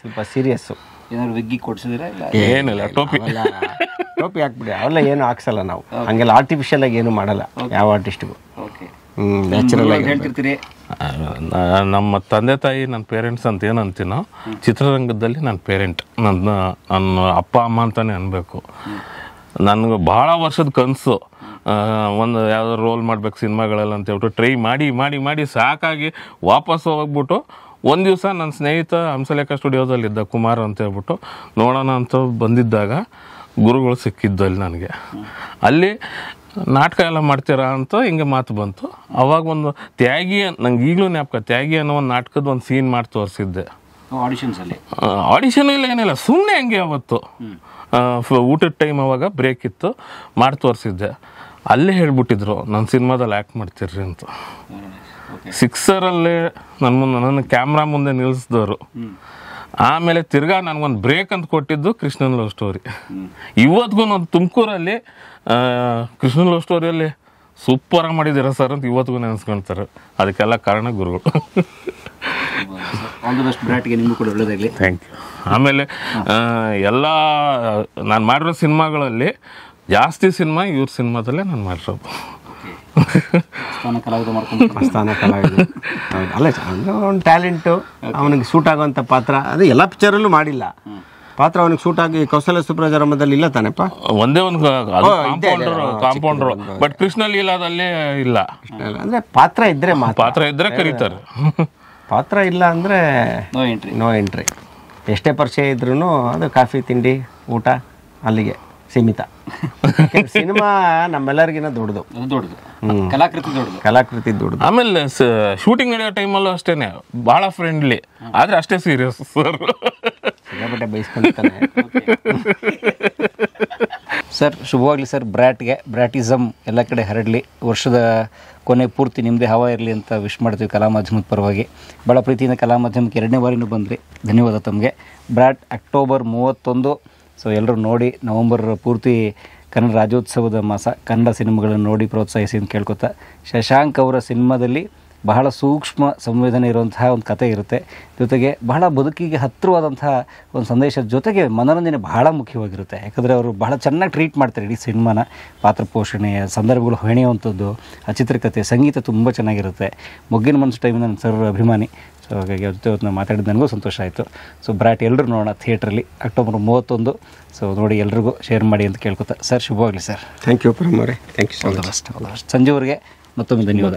ಸ್ವಲ್ಪ ಸೀರಿಯಸ್ಸು. ಏನಾದ್ರು ವಿಗ್ಗಿ ಕೊಡ್ಸಿದ್ರೆ? ಏನಿಲ್ಲ, ಟೋಪಿ ಹಾಕ್ಬಿಡಿ. ಅವೆಲ್ಲ ಏನು ಹಾಕ್ಸಲ್ಲ ನಾವು, ಹಂಗೆಲ್ಲ ಆರ್ಟಿಫಿಷಿಯಲ್ ಆಗಿ ಏನು ಮಾಡಲ್ಲ ಯಾವ ಆರ್ಟಿಸ್ಟ್ಗೂ. ನ್ಯಾಚುರಲ್ ಆಗಿ ಹೇಳ್ತಿರ್ತೀರಿ. ನಮ್ಮ ತಂದೆ ತಾಯಿ, ನನ್ನ ಪೇರೆಂಟ್ಸ್ ಅಂತ ಏನು ಅಂತೀನೋ, ಚಿತ್ರರಂಗದಲ್ಲಿ ನನ್ನ ಪೇರೆಂಟ್, ನನ್ನ ಅಪ್ಪ ಅಮ್ಮ ಅಂತಲೇ ಅನ್ಬೇಕು. ನನಗೆ ಭಾಳ ವರ್ಷದ ಕನಸು ಒಂದು ಯಾವುದಾದ್ರು ರೋಲ್ ಮಾಡ್ಬೇಕು ಸಿನಿಮಾಗಳೆಲ್ಲ ಅಂತ ಹೇಳ್ಬಿಟ್ಟು ಟ್ರೈ ಮಾಡಿ ಮಾಡಿ ಮಾಡಿ ಸಾಕಾಗಿ ವಾಪಸ್ ಹೋಗ್ಬಿಟ್ಟು ಒಂದು ದಿವಸ ನನ್ನ ಸ್ನೇಹಿತ ಹಂಸಲೇಖ ಸ್ಟುಡಿಯೋದಲ್ಲಿದ್ದ ಕುಮಾರ್ ಅಂತ ಹೇಳ್ಬಿಟ್ಟು ನೋಡೋಣ ಅಂತ ಬಂದಿದ್ದಾಗ ಗುರುಗಳು ಸಿಕ್ಕಿದ್ದು ಅಲ್ಲಿ ನನಗೆ. ಅಲ್ಲಿ ನಾಟಕ ಎಲ್ಲ ಮಾಡ್ತೀರಾ ಅಂತ ಹಿಂಗೆ ಮಾತು ಬಂತು. ಅವಾಗ ಒಂದು ತ್ಯಾಗಿ, ನಂಗೆ ಈಗಲೂ ಜ್ಞಾಪಕ, ತ್ಯಾಗಿ ಅನ್ನೋ ಒಂದು ನಾಟಕದ ಒಂದು ಸೀನ್ ಮಾಡಿ ತೋರಿಸಿದ್ದೆ. ಆಡಿಷನ್ ಇಲ್ಲ ಏನಿಲ್ಲ, ಸುಮ್ಮನೆ ಹಂಗೆ ಅವತ್ತು ಊಟದ ಟೈಮ್ ಅವಾಗ ಬ್ರೇಕ್ ಇತ್ತು, ಮಾಡಿ ತೋರಿಸಿದ್ದೆ. ಅಲ್ಲೇ ಹೇಳ್ಬಿಟ್ಟಿದ್ರು ನನ್ನ ಸಿನಿಮಾದಲ್ಲಿ ಆ್ಯಕ್ಟ್ ಮಾಡ್ತಿರ್ರಿ ಅಂತ. ಸಿಕ್ಸರಲ್ಲೇ ನನ್ನ ಕ್ಯಾಮ್ರಾ ಮುಂದೆ ನಿಲ್ಲಿಸಿದವರು. ಆಮೇಲೆ ತಿರ್ಗಾ ನನಗೊಂದು ಬ್ರೇಕ್ ಅಂತ ಕೊಟ್ಟಿದ್ದು ಕೃಷ್ಣನ್ ಲವ್ ಸ್ಟೋರಿ. ಇವತ್ತಿಗೂ ನಾನು ತುಮಕೂರಲ್ಲಿ ಕೃಷ್ಣನ್ ಲವ್ ಸ್ಟೋರಿಯಲ್ಲಿ ಸೂಪರಾಗಿ ಮಾಡಿದ್ದೀರ ಸರ್ ಅಂತ ಇವತ್ತಿಗೂ ನೆನೆಸ್ಕೊಳ್ತಾರೆ. ಅದಕ್ಕೆಲ್ಲ ಕಾರಣ ಗುರುಗಳು. ಆಲ್ ದಿ ಬೆಸ್ಟ್ ಬ್ರಾಟ್ಗೆ, ನಿಮಗೂ ಕೂಡ ಒಳ್ಳೆಯದಾಗಲಿ. Thank you. ಆಮೇಲೆ ಎಲ್ಲ ನಾನು ಮಾಡಿರೋ ಸಿನಿಮಾಗಳಲ್ಲಿ ಜಾಸ್ತಿ ಸಿನಿಮಾ ಇವ್ರ ಸಿನಿಮಾದಲ್ಲೇ ನಾನು ಮಾಡಿರೋದು. ಸ್ಥಾನ ಕಲಾವಿದ ಅಲ್ಲ, ಅಂದರೆ ಒಂದು ಟ್ಯಾಲೆಂಟು, ಅವನಿಗೆ ಸೂಟ್ ಆಗೋವಂಥ ಪಾತ್ರ. ಅದು ಎಲ್ಲ ಪಿಕ್ಚರಲ್ಲೂ ಮಾಡಿಲ್ಲ ಪಾತ್ರ ಅವನಿಗೆ ಸೂಟ್ ಆಗಿ. ಕೌಸಲ್ಯ ಸುಬ್ರಜಾರಮದಲ್ಲಿ ಇಲ್ಲ ತಾನೆಪ್ಪ, ಒಂದೇ ಒಂದು ಕಾಂಪೌಂಡರ್. ಬಟ್ ಕೃಷ್ಣ ಲೀಲಾದಲ್ಲಿ ಇಲ್ಲ. ಅಂದರೆ ಪಾತ್ರ ಇದ್ದರೆ ಕರೀತಾರೆ. ಪಾತ್ರ ಇಲ್ಲ ಅಂದರೆ ನೋ ಎಂಟ್ರಿ. ಎಷ್ಟೇ ಪರಿಚಯ ಇದ್ರೂ ಅದು ಕಾಫಿ ತಿಂಡಿ ಊಟ ಅಲ್ಲಿಗೆ ಸೀಮಿತ. ಸಿನಿಮಾ ನಮ್ಮೆಲ್ಲರಿಗಿನ ದೊಡ್ಡದು, ಕಲಾಕೃತಿ ದೊಡ್ಡದು. ಆಮೇಲೆ ಶೂಟಿಂಗ್ ನಡೆಯೋ ಟೈಮಲ್ಲೂ ಅಷ್ಟೇನೆ ಭಾಳ ಫ್ರೆಂಡ್ಲಿ, ಆದರೆ ಅಷ್ಟೇ ಸೀರಿಯಸ್ ಸರ್. ಸಿಕ್ಕಾಪಟ್ಟೆ ಬೈಸ್ಕೊಂತಾನೆ ಸರ್. ಶುಭವಾಗಲಿ ಸರ್ ಬ್ರ್ಯಾಟ್ಗೆ. ಬ್ರ್ಯಾಟಿಸಮ್ ಎಲ್ಲ ಕಡೆ ಹರಡಲಿ. ವರ್ಷದ ಕೊನೆ ಪೂರ್ತಿ ನಿಮ್ಮದೇ ಹವಾ ಇರಲಿ ಅಂತ ವಿಶ್ ಮಾಡ್ತೀವಿ ಕಲಾ ಮಾಧ್ಯಮದ ಪರವಾಗಿ. ಭಾಳ ಪ್ರೀತಿಯಿಂದ ಕಲಾ ಮಾಧ್ಯಮಕ್ಕೆ 2ನೇ ಬಾರಿನೂ ಬಂದ್ರಿ, ಧನ್ಯವಾದ ತಮಗೆ. Brat October 31. ಸೊ ಎಲ್ಲರೂ ನೋಡಿ, ನವಂಬರ್ ಪೂರ್ತಿ ಕನ್ನಡ ರಾಜ್ಯೋತ್ಸವದ ಮಾಸ. ಕನ್ನಡ ಸಿನಿಮಾಗಳನ್ನು ನೋಡಿ ಪ್ರೋತ್ಸಾಹಿಸಿ ಅಂತ ಕೇಳ್ಕೊತಾ, ಶಶಾಂಕ್ ಅವರ ಸಿನಿಮಾದಲ್ಲಿ ಬಹಳ ಸೂಕ್ಷ್ಮ ಸಂವೇದನೆ ಇರುವಂತಹ ಒಂದು ಕತೆ ಇರುತ್ತೆ. ಜೊತೆಗೆ ಬಹಳ ಬದುಕಿಗೆ ಹತ್ತಿರವಾದಂತಹ ಒಂದು ಸಂದೇಶದ ಜೊತೆಗೆ ಮನೋರಂಜನೆ ಬಹಳ ಮುಖ್ಯವಾಗಿರುತ್ತೆ. ಯಾಕಂದರೆ ಅವರು ಬಹಳ ಚೆನ್ನಾಗಿ ಟ್ರೀಟ್ ಮಾಡ್ತಾರೆ ಇಡೀ ಸಿನಿಮಾನ. ಪಾತ್ರ ಪೋಷಣೆ, ಸಂದರ್ಭಗಳು ಹೆಣೆಯುವಂಥದ್ದು, ಆ ಚಿತ್ರಕಥೆ, ಸಂಗೀತ ತುಂಬ ಚೆನ್ನಾಗಿರುತ್ತೆ. ಮೊಗ್ಗಿನ ಮನಸ್ಸು ಟೈಮಿನ ನನ್ನ ಸರ್ ಅಭಿಮಾನಿ. ಸೊ ಹಾಗಾಗಿ ಅವ್ರ ಜೊತೆ ನಾನು ಮಾತಾಡಿದ ನನಗೂ ಸಂತೋಷ ಆಯಿತು. ಸೊ ಬ್ರ್ಯಾಟ್ ಎಲ್ಲರೂ ನೋಡೋಣ ಥಿಯೇಟ್ರಲ್ಲಿ ಅಕ್ಟೋಬರ್ 31. ಸೊ ನೋಡಿ, ಎಲ್ರಿಗೂ ಶೇರ್ ಮಾಡಿ ಅಂತ ಕೇಳ್ಕೊತಾ ಸರ್, ಶುಭವಾಗಲಿ ಸರ್. ಥ್ಯಾಂಕ್ ಯು ಪರಮ್ ಅವರೇ, ಥ್ಯಾಂಕ್ ಯು ಸೊ ಮಚ್. ಸಂಜೆ ಅವರಿಗೆ ಮತ್ತೊಮ್ಮೆ ಧನ್ಯವಾದ.